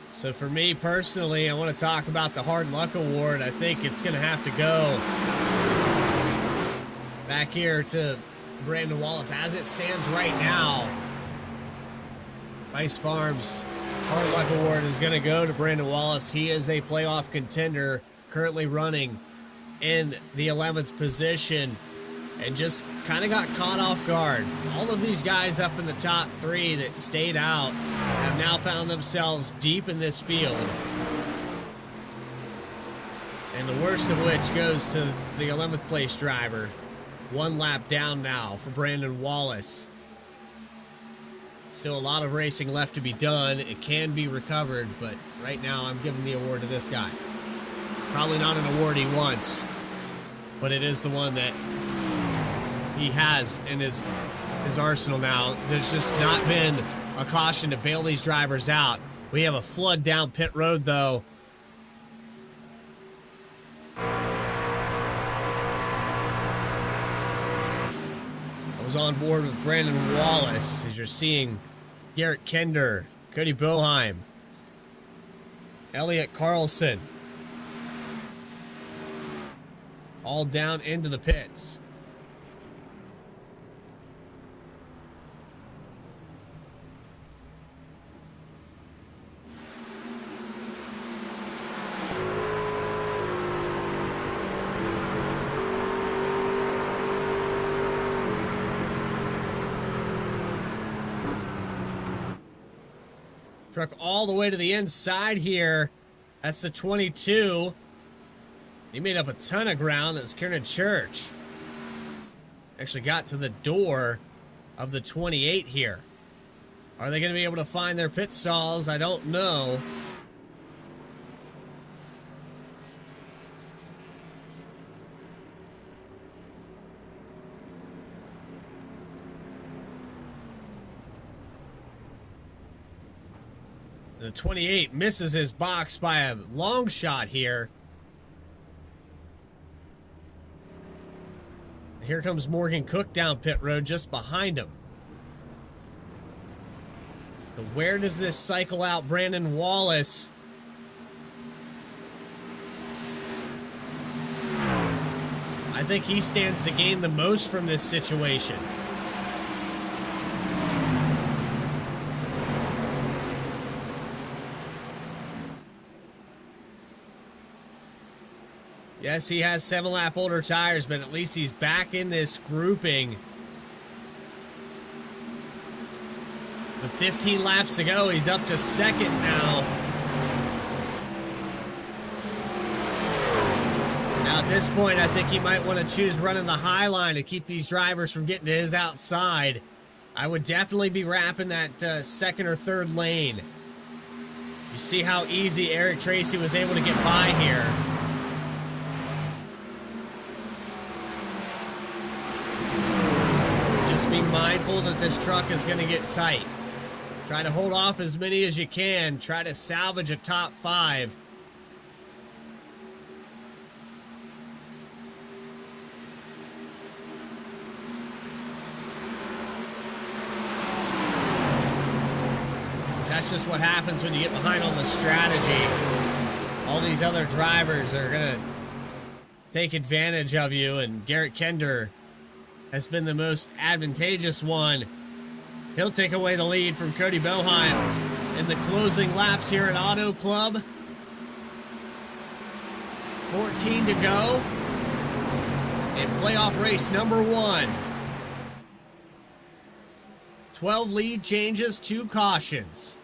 So for me personally, I want to talk about the Hard Luck Award. I think it's going to have to go back here to Brandon Wallace. As it stands right now, Rice Farms Hard Luck Award is going to go to Brandon Wallace. He is a playoff contender, currently running in the 11th position, and just kind of got caught off guard. All of these guys up in the top 3 that stayed out have now found themselves deep in this field. And the worst of which goes to the 11th place driver. 1 lap down now for Brandon Wallace. Still a lot of racing left to be done. It can be recovered, but right now I'm giving the award to this guy. Probably not an award he wants, but it is the one that he has in his arsenal now. There's just not been a caution to bail these drivers out. We have a flood down pit road, though. I was on board with Brandon Wallace, as you're seeing Garrett Kinder, Cody Boheim, Elliot Carlson, all down into the pits. Truck all the way to the inside here. That's the 22. He made up a ton of ground. That's Kiernan Church. Actually got to the door of the 28 here. Are they going to be able to find their pit stalls? I don't know. The 28 misses his box by a long shot here. Here comes Morgan Cook down pit road just behind him. So where does this cycle out Brandon Wallace? I think he stands to gain the most from this situation. Yes, he has 7-lap older tires, but at least he's back in this grouping. With 15 laps to go, he's up to second now. Now at this point, I think he might want to choose running the high line to keep these drivers from getting to his outside. I would definitely be wrapping that second or third lane. You see how easy Eric Tracy was able to get by here. Just be mindful that this truck is going to get tight. Try to hold off as many as you can. Try to salvage a top 5. That's just what happens when you get behind on the strategy. All these other drivers are going to take advantage of you, and Garrett Kender has been the most advantageous one. He'll take away the lead from Cody Boheim in the closing laps here at Auto Club. 14 to go in playoff race number 1. 12 lead changes, 2 cautions.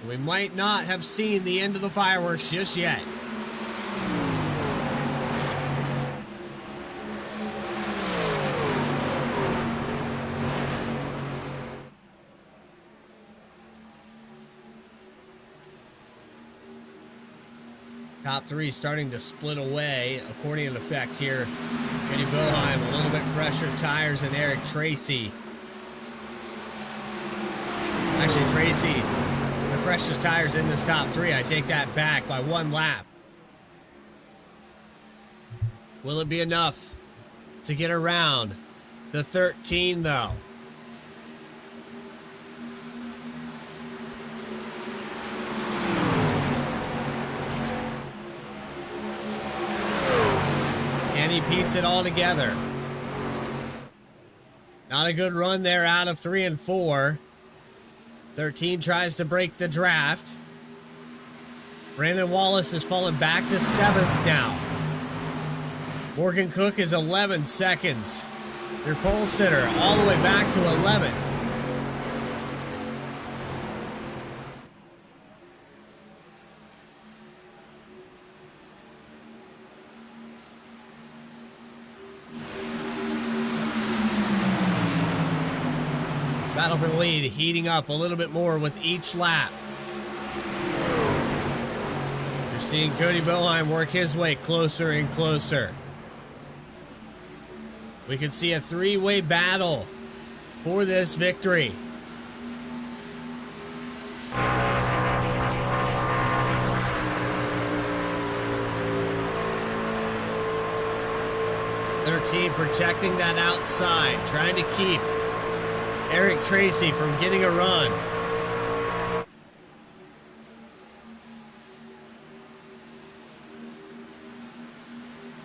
We might not have seen the end of the fireworks just yet. Top 3 starting to split away. Accordion effect here. Cody Boheim, a little bit fresher tires than Eric Tracy. Actually, Tracy, the freshest tires in this top 3. I take that back by 1 lap. Will it be enough to get around the 13, though? Can he piece it all together? Not a good run there out of 3 and 4. 13 tries to break the draft. Brandon Wallace has fallen back to 7th now. Morgan Cook is 11 seconds. Your pole sitter all the way back to 11th. Battle for the lead heating up a little bit more with each lap. You're seeing Cody Boheim work his way closer and closer. We could see a 3-way battle for this victory. Their team protecting that outside, trying to keep Eric Tracy from getting a run.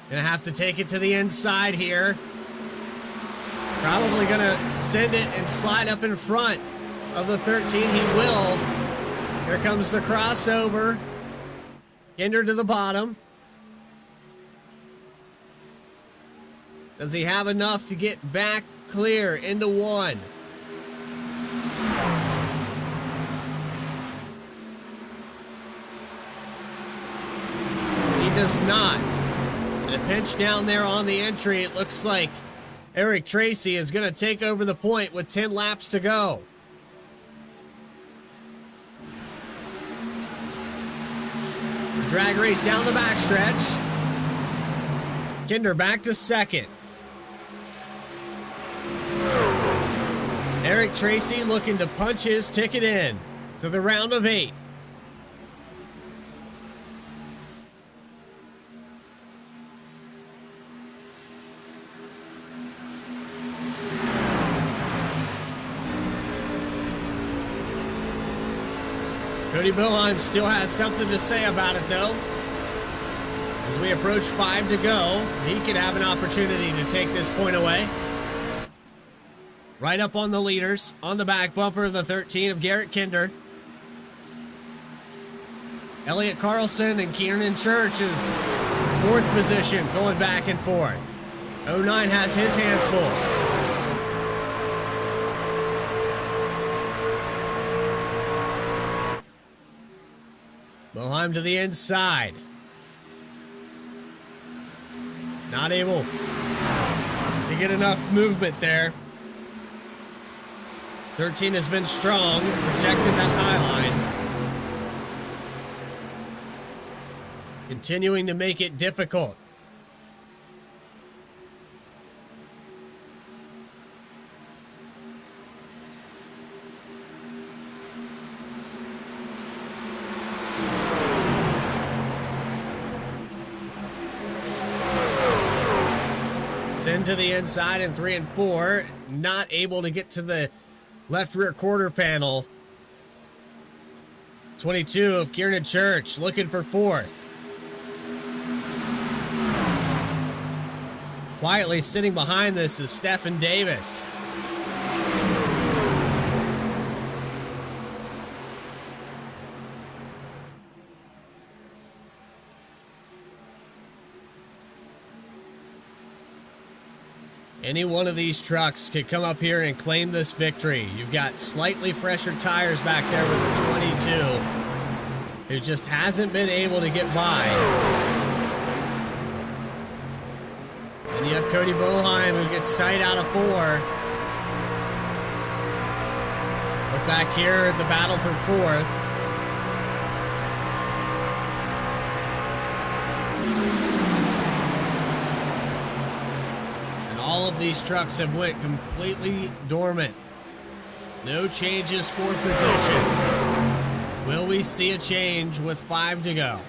Gonna have to take it to the inside here. Probably gonna send it and slide up in front of the 13. He will. Here comes the crossover. Kender to the bottom. Does he have enough to get back clear into 1? does not. And a pinch down there on the entry. It looks like Eric Tracy is going to take over the point with 10 laps to go. Drag race down the backstretch. Kinder back to second. Eric Tracy looking to punch his ticket in to the round of 8. Cody Boheim still has something to say about it, though. As we approach 5 to go, he could have an opportunity to take this point away. Right up on the leaders, on the back bumper of the 13 of Garrett Kinder. Elliott Carlson and Kiernan Church is 4th position, going back and forth. 09 has his hands full. Boheim to the inside. Not able to get enough movement there. 13 has been strong, protecting that high line. Continuing to make it difficult. Send to the inside in 3 and 4. Not able to get to the left rear quarter panel. 22 of Kiernan Church looking for 4th. Quietly sitting behind this is Stephen Davis. Any one of these trucks could come up here and claim this victory. You've got slightly fresher tires back there with the 22, who just hasn't been able to get by. And you have Cody Boheim, who gets tight out of 4. Look back here at the battle for 4th. All of these trucks have went completely dormant. No changes for position. Will we see a change with 5 to go?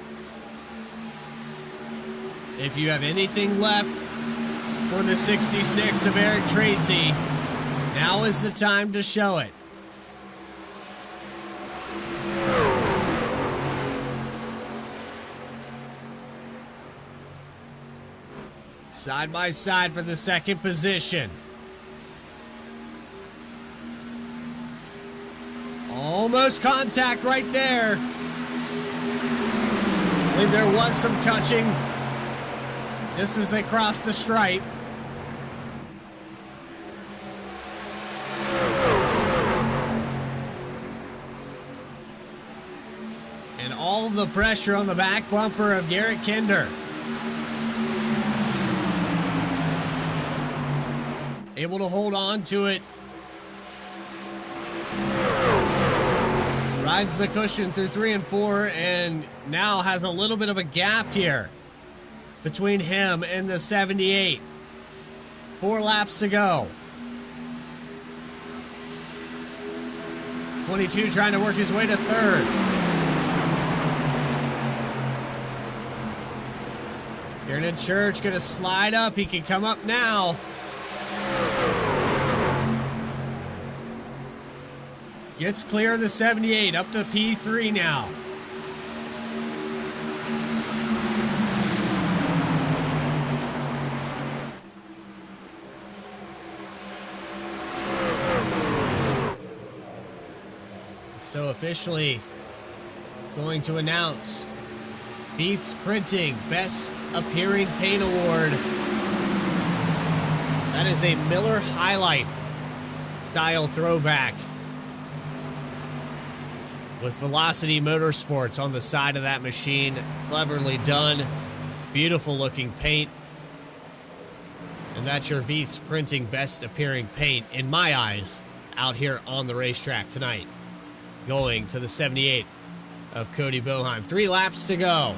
If you have anything left for the 66 of Eric Tracy, now is the time to show it. Side by side for the 2nd position. Almost contact right there. I believe there was some touching just as they crossed the stripe. And all of the pressure on the back bumper of Garrett Kinder. Able to hold on to it. Rides the cushion through 3 and 4 and now has a little bit of a gap here between him and the 78. 4 laps to go. 22 trying to work his way to 3rd. Kiernan Church going to slide up. He can come up now. Gets clear of the 78, up to P3 now. So officially going to announce Beath's Printing Best Appearing Paint Award. That is a Miller Highlight style throwback with Velocity Motorsports on the side of that machine. Cleverly done. Beautiful looking paint. And that's your Veith's Printing best appearing paint, in my eyes, out here on the racetrack tonight. Going to the 78 of Cody Boheim. 3 laps to go.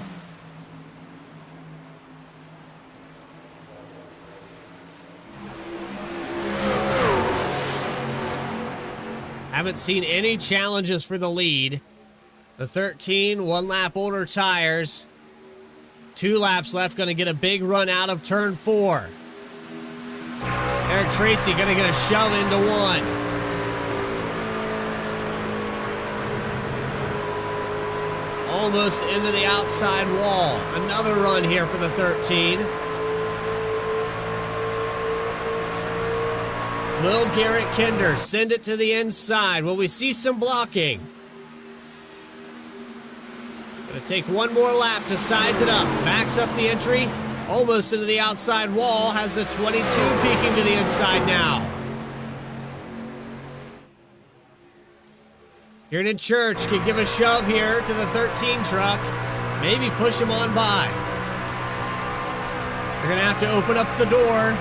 Haven't seen any challenges for the lead. The 13, 1 lap older tires. 2 laps left, going to get a big run out of turn 4. Eric Tracy going to get a shove into 1. Almost into the outside wall. Another run here for the 13. Will Garrett Kinder send it to the inside? Will we see some blocking? Gonna take 1 more lap to size it up. Backs up the entry, almost into the outside wall. Has the 22 peeking to the inside now. Kieran Church can give a shove here to the 13 truck. Maybe push him on by. They're gonna have to open up the door.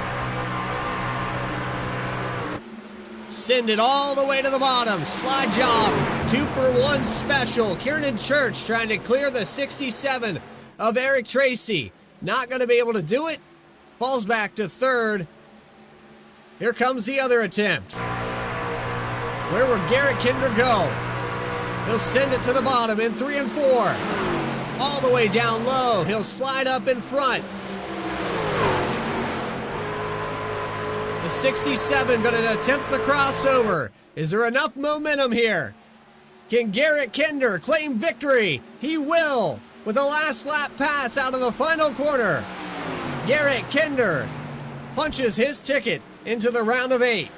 Send it all the way to the bottom. Slide job. 2-for-1 special. Kieran Church trying to clear the 67 of Eric Tracy. Not going to be able to do it. Falls back to 3rd. Here comes the other attempt. Where will Garrett Kinder go? He'll send it to the bottom in 3 and 4. All the way down low. He'll slide up in front. The 67 going to attempt the crossover. Is there enough momentum here? Can Garrett Kinder claim victory? He will, with a last lap pass out of the final corner. Garrett Kinder punches his ticket into the round of 8.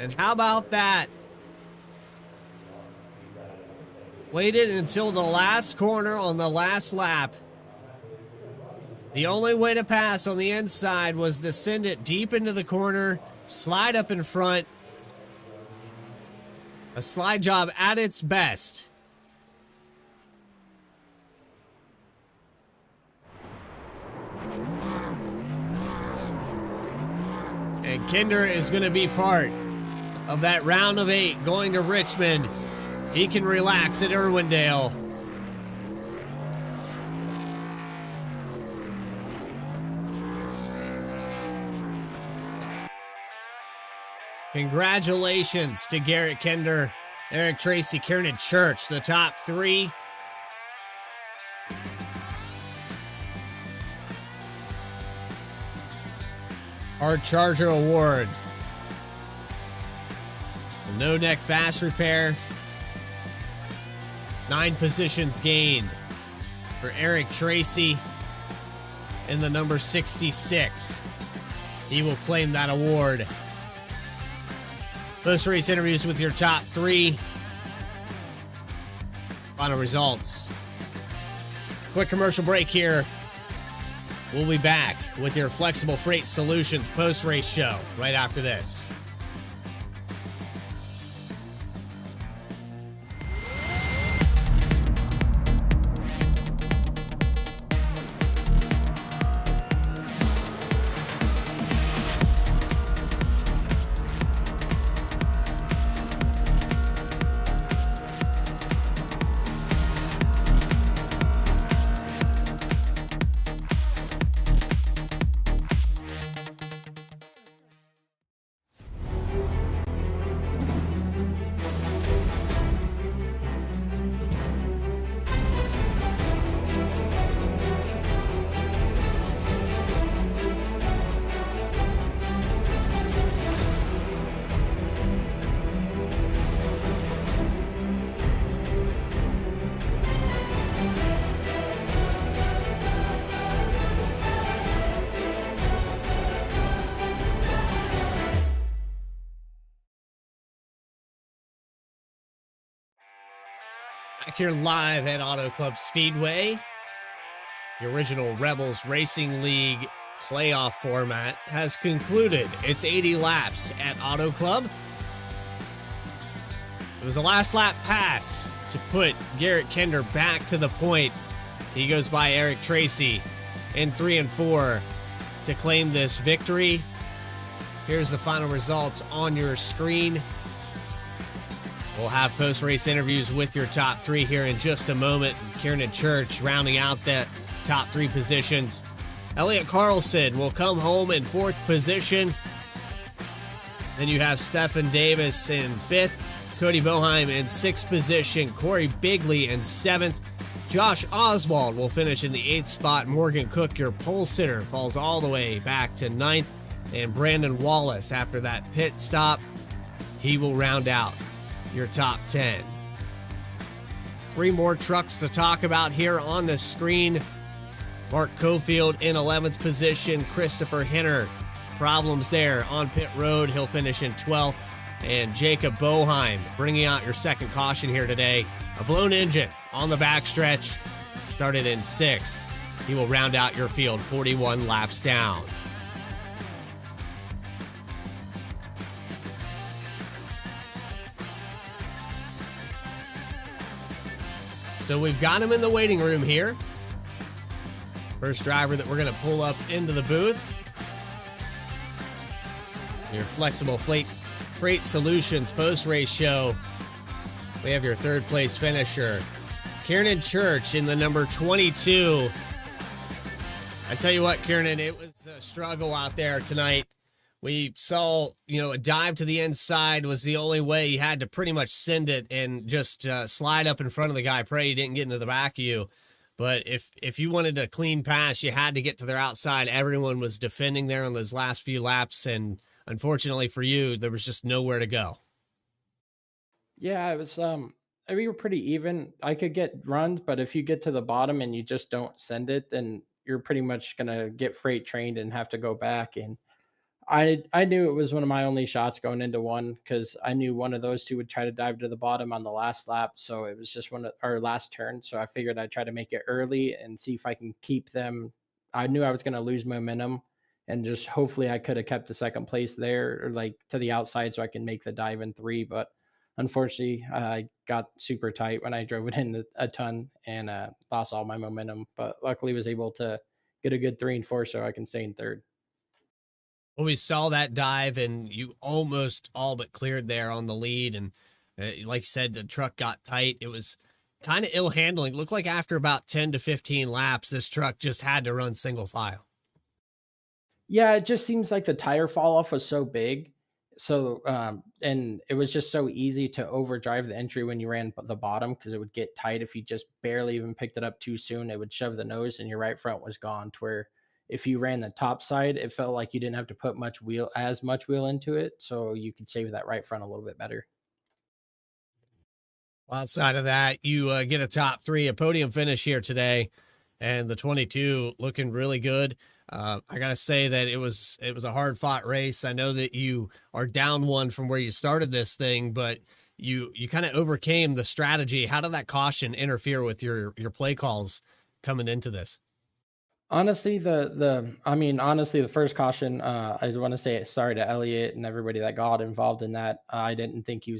And how about that? Waited until the last corner on the last lap. The only way to pass on the inside was to send it deep into the corner, slide up in front. A slide job at its best. And Kinder is going to be part of that round of 8 going to Richmond. He can relax at Irwindale. Congratulations to Garrett Kinder, Eric Tracy, Kieran Church, the top 3. Hard Charger Award. No neck fast repair. 9 positions gained for Eric Tracy in the number 66. He will claim that award. Post-race interviews with your top 3. Final results. Quick commercial break here. We'll be back with your Flexible Freight Solutions post-race show right after this. Back here live at Auto Club Speedway, the original Rebels Racing League playoff format has concluded its 80 laps at Auto Club. It was the last lap pass to put Garrett Kender back to the point. He goes by Eric Tracy in 3 and 4 to claim this victory. Here's the final results on your screen. We'll have post-race interviews with your top 3 here in just a moment. Kieran Church rounding out the top 3 positions. Elliot Carlson will come home in 4th position. Then you have Stephen Davis in 5th. Cody Boheim in 6th position. Corey Bigley in 7th. Josh Oswald will finish in the 8th spot. Morgan Cook, your pole sitter, falls all the way back to 9th. And Brandon Wallace, after that pit stop, he will round out your top 10. 3 more trucks to talk about here on the screen. Mark Cofield in 11th position. Christopher Henner, problems there on pit road. He'll finish in 12th. And Jacob Boheim bringing out your second caution here today. A blown engine on the backstretch. Started in 6th. He will round out your field 41 laps down. So we've got him in the waiting room here. First driver that we're going to pull up into the booth. Your Flexible Freight Solutions post-race show. We have your 3rd place finisher, Kieran Church, in the number 22. I tell you what, Kieran, it was a struggle out there tonight. We saw, a dive to the inside was the only way. You had to pretty much send it and just slide up in front of the guy, pray he didn't get into the back of you. But if you wanted a clean pass, you had to get to their outside. Everyone was defending there on those last few laps, and unfortunately for you, there was just nowhere to go. Yeah, it was we were pretty even. I could get runs, but if you get to the bottom and you just don't send it, then you're pretty much gonna get freight trained and have to go back. And I knew it was one of my only shots going into one because I knew one of those two would try to dive to the bottom on the last lap. So it was just one of our last turn. So I figured I'd try to make it early and see if I can keep them. I knew I was going to lose momentum, and just hopefully I could have kept the second place there or like to the outside so I can make the dive in 3. But unfortunately, I got super tight when I drove it in a ton and lost all my momentum. But luckily was able to get a good 3 and 4 so I can stay in 3rd. Well, we saw that dive, and you almost all but cleared there on the lead. And like you said, the truck got tight. It was kind of ill handling. It looked like after about 10 to 15 laps, this truck just had to run single file. Yeah, it just seems like the tire fall off was so big. So, and it was just so easy to overdrive the entry when you ran the bottom because it would get tight if you just barely even picked it up too soon. It would shove the nose and your right front was gone. To where if you ran the top side, it felt like you didn't have to put as much wheel into it, so you could save that right front a little bit better. Outside of that, you get a top 3, a podium finish here today, and the 22 looking really good. I gotta say that it was a hard fought race. I know that you are down 1 from where you started this thing, but you kind of overcame the strategy. How did that caution interfere with your play calls coming into this? Honestly, the first caution, I want to say sorry to Elliot and everybody that got involved in that. I didn't think he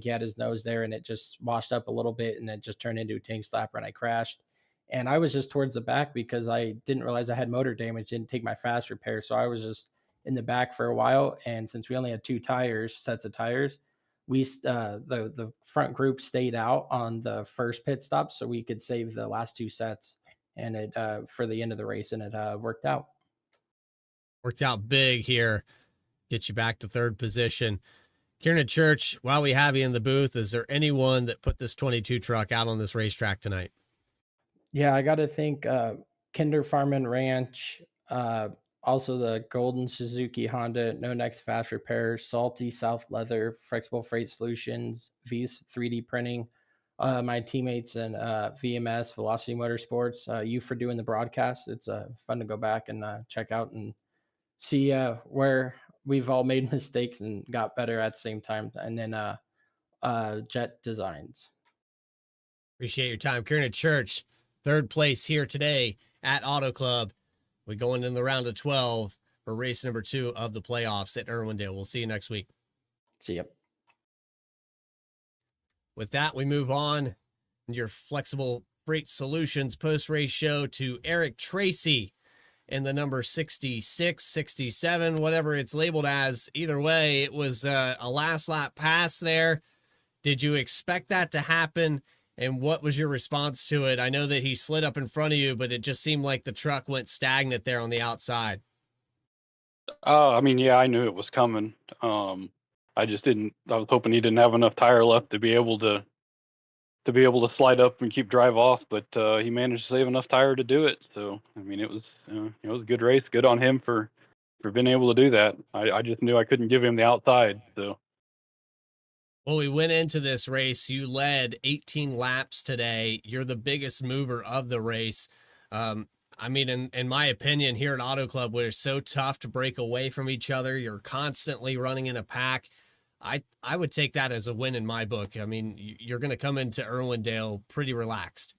had his nose there, and it just washed up a little bit, and it just turned into a tank slapper, and I crashed. And I was just towards the back because I didn't realize I had motor damage, didn't take my fast repair, so I was just in the back for a while. And since we only had 2 sets of tires, the front group stayed out on the first pit stop, so we could save the last 2 sets and it for the end of the race, and it worked out. Worked out big here. Get you back to 3rd position. Kieran Church, while we have you in the booth, is there anyone that put this 22 truck out on this racetrack tonight? Yeah, I got to think Kinder Farman Ranch, also the Golden Suzuki Honda, No Next Fast Repair, Salty South Leather, Flexible Freight Solutions, V's 3D Printing, my teammates in VMS, Velocity Motorsports, you for doing the broadcast. It's fun to go back and check out and see where we've all made mistakes and got better at the same time. And then Jet Designs. Appreciate your time. Kieran Church, 3rd place here today at Auto Club. We go into the round of 12 for race number 2 of the playoffs at Irwindale. We'll see you next week. See ya. With that, we move on your Flexible Freight Solutions post-race show to Eric Tracy in the number 66, 67, whatever it's labeled as. Either way, it was a last lap pass there. Did you expect that to happen? And what was your response to it? I know that he slid up in front of you, but it just seemed like the truck went stagnant there on the outside. I mean, yeah, I knew it was coming. I just didn't. I was hoping he didn't have enough tire left to be able to slide up and keep drive off, but he managed to save enough tire to do it. So I mean, it was a good race. Good on him for being able to do that. I just knew I couldn't give him the outside. So. Well, we went into this race. You led 18 laps today. You're the biggest mover of the race. I mean, in my opinion, here at Auto Club, where it's so tough to break away from each other, you're constantly running in a pack. I would take that as a win in my book. I mean, you're going to come into Irwindale pretty relaxed.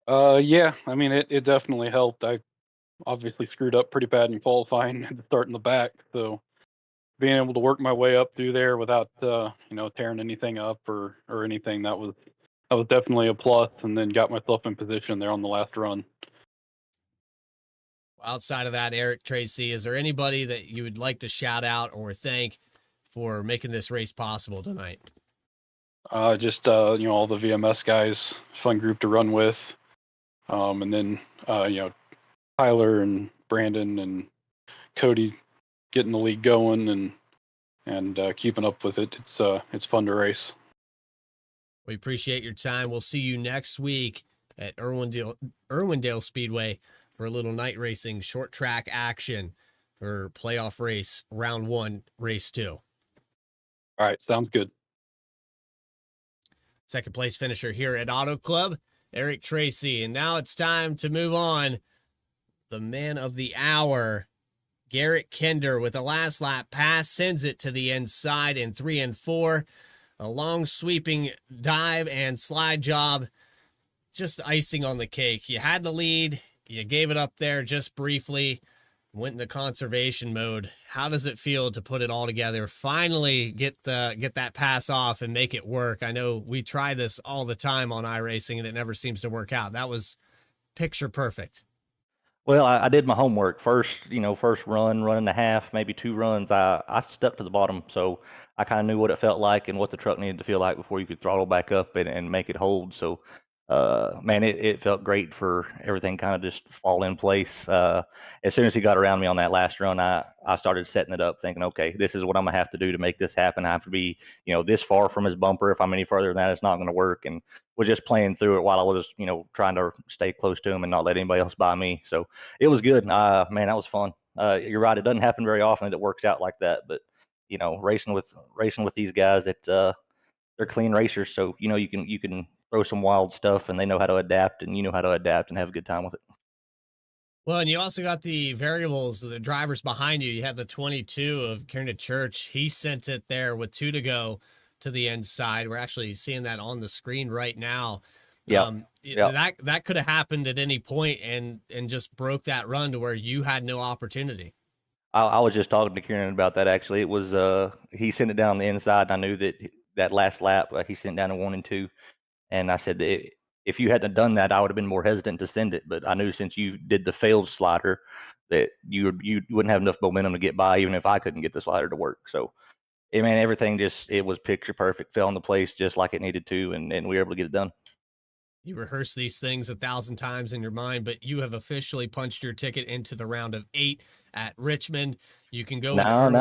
Yeah, I mean, it definitely helped. I obviously screwed up pretty bad in qualifying at the start in the back, so being able to work my way up through there without tearing anything up or anything, that was definitely a plus, and then got myself in position there on the last run. Outside of that, Eric Tracy, is there anybody that you would like to shout out or thank for making this race possible tonight? Just all the VMS guys, fun group to run with, and then Tyler and Brandon and Cody getting the league going and keeping up with it. It's fun to race. We appreciate your time. We'll see you next week at Irwindale Speedway for a little night racing, short track action for playoff race, round 1, race 2. All right, sounds good. Second place finisher here at Auto Club, Eric Tracy. And now it's time to move on. The man of the hour, Garrett Kinder, with a last lap pass, sends it to the inside in 3 and 4. A long sweeping dive and slide job, just icing on the cake. You had the lead, you gave it up there just briefly, went into conservation mode. How does it feel to put it all together? Finally get that pass off and make it work. I know we try this all the time on iRacing and it never seems to work out. That was picture perfect. Well, I did my homework first run and a half, maybe 2 runs. I stuck to the bottom, so I kind of knew what it felt like and what the truck needed to feel like before you could throttle back up and make it hold. So, man, it felt great for everything kind of just fall in place. As soon as he got around me on that last run, I started setting it up, thinking, okay, this is what I'm gonna have to do to make this happen. I have to be, this far from his bumper. If I'm any further than that, it's not going to work. And was just playing through it while I was, trying to stay close to him and not let anybody else by me. So it was good. Man, that was fun. You're right. It doesn't happen very often that it works out like that, but racing with these guys, they're clean racers. So, you can throw some wild stuff and they know how to adapt, and you know how to adapt and have a good time with it. Well, and you also got the variables, the drivers behind you. You have the 22 of Kiernan Church. He sent it there with 2 to go to the inside. We're actually seeing that on the screen right now. Yeah. That could have happened at any point and just broke that run to where you had no opportunity. I was just talking to Kieran about that, actually. It was he sent it down the inside, and I knew that last lap he sent down to 1 and 2, and I said that if you hadn't done that, I would have been more hesitant to send it. But I knew since you did the failed slider that you wouldn't have enough momentum to get by, even if I couldn't get the slider to work. So, man, everything it was picture perfect, fell into place just like it needed to, and we were able to get it done. You rehearse these things 1,000 times in your mind, but you have officially punched your ticket into the round of 8 at Richmond. You can go. I'm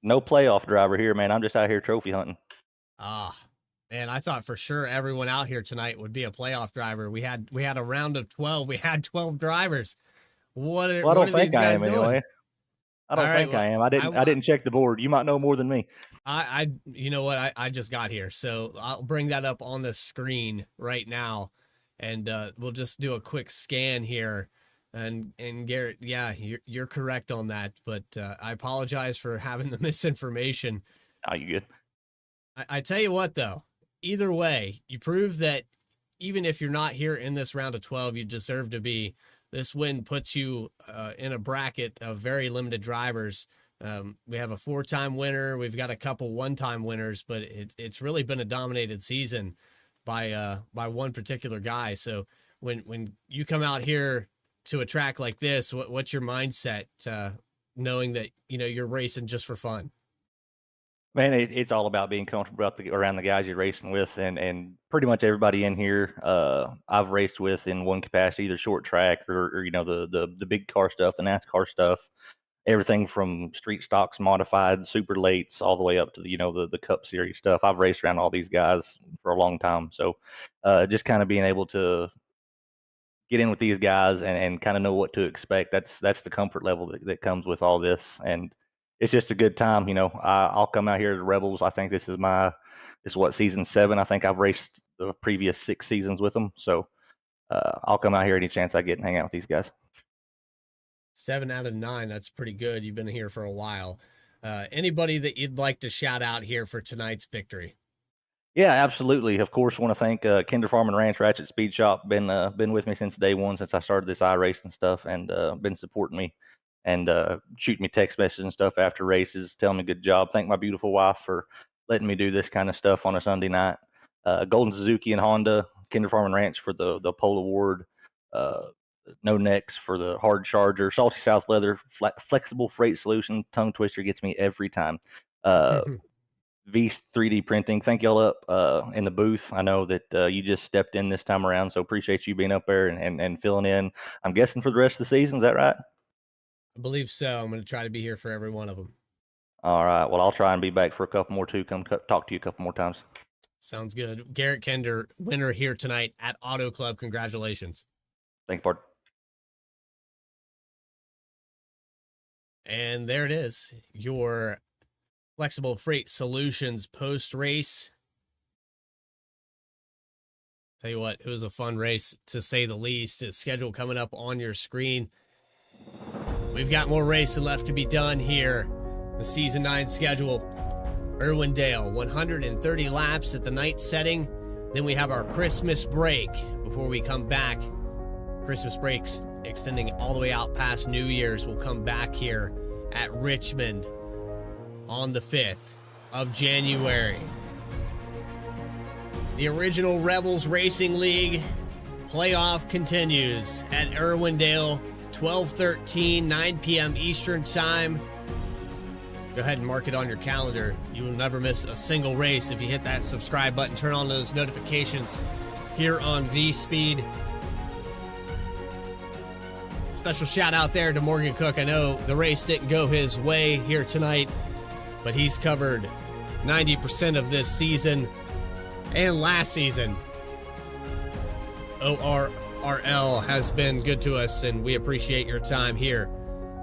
no playoff driver here, man. I'm just out here trophy hunting. Man, I thought for sure everyone out here tonight would be a playoff driver. We had a round of 12. We had 12 drivers. What are these guys doing? Anyway. I don't think I am. I didn't check the board. You might know more than me. You know what? I just got here, so I'll bring that up on the screen right now, and we'll just do a quick scan here. And Garrett, yeah, you're correct on that, but I apologize for having the misinformation. Oh, you good? I tell you what, though, either way, you prove that even if you're not here in this round of 12, you deserve to be this win puts you in a bracket of very limited drivers. We have a 4-time winner. We've got a couple 1-time winners, but it's really been a dominated season by one particular guy. So when you come out here to a track like this, what's your mindset, knowing that, you're racing just for fun? Man, it's all about being comfortable around the guys you're racing with, and pretty much everybody in here I've raced with in one capacity, either short track or the big car stuff, the NASCAR stuff, everything from street stocks, modified, super lates, all the way up to the Cup Series stuff. I've raced around all these guys for a long time, so just kind of being able to get in with these guys and kind of know what to expect. That's the comfort level that comes with all this, and it's just a good time. I'll come out here to Rebels. I think this is season 7. I think I've raced the previous 6 seasons with them, so I'll come out here any chance I get and hang out with these guys. 7 out of 9. That's pretty good. You've been here for a while. Anybody that you'd like to shout out here for tonight's victory? Yeah, absolutely. Of course, want to thank Kinder Farm and Ranch Ratchet Speed Shop. Been with me since day one, since I started this iRacing stuff, and been supporting me and shooting me text messages and stuff after races, telling me good job. Thank my beautiful wife for letting me do this kind of stuff on a Sunday night. Golden Suzuki and Honda, Kinder Farm and Ranch for the Pole Award. No Necks for the hard charger, Salty South Leather, flexible freight solution, tongue twister gets me every time. V 3D printing, thank y'all up in the booth. I know that you just stepped in this time around, so appreciate you being up there and filling in. I'm guessing for the rest of the season, is that right? I believe so. I'm going to try to be here for every one of them. All right. Well, I'll try and be back for a couple more too. Come talk to you a couple more times. Sounds good. Garrett Kender, winner here tonight at Auto Club. Congratulations. Thank you, Bart. And there it is, your Flexible Freight Solutions post-race. Tell you what, it was a fun race, to say the least. It's schedule coming up on your screen. We've got more racing left to be done here. The Season 9 schedule. Irwindale, 130 laps at the night setting. Then we have our Christmas break before we come back. Christmas breaks extending all the way out past New Year's. We'll come back here at Richmond on the 5th of January. The original Rebels Racing League playoff continues at Irwindale, 12/13, 9 p.m. Eastern Time. Go ahead and mark it on your calendar. You will never miss a single race if you hit that subscribe button. Turn on those notifications here on V-Speed. Special shout out there to Morgan Cook. I know the race didn't go his way here tonight, but he's covered 90% of this season and last season. O.R.R.L has been good to us, and we appreciate your time here.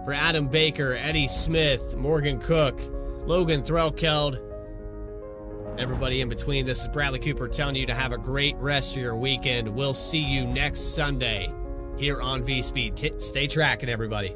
For Adam Baker, Eddie Smith, Morgan Cook, Logan Threlkeld, everybody in between, this is Bradley Cooper telling you to have a great rest of your weekend. We'll see you next Sunday here on V-Speed. Stay tracking, everybody.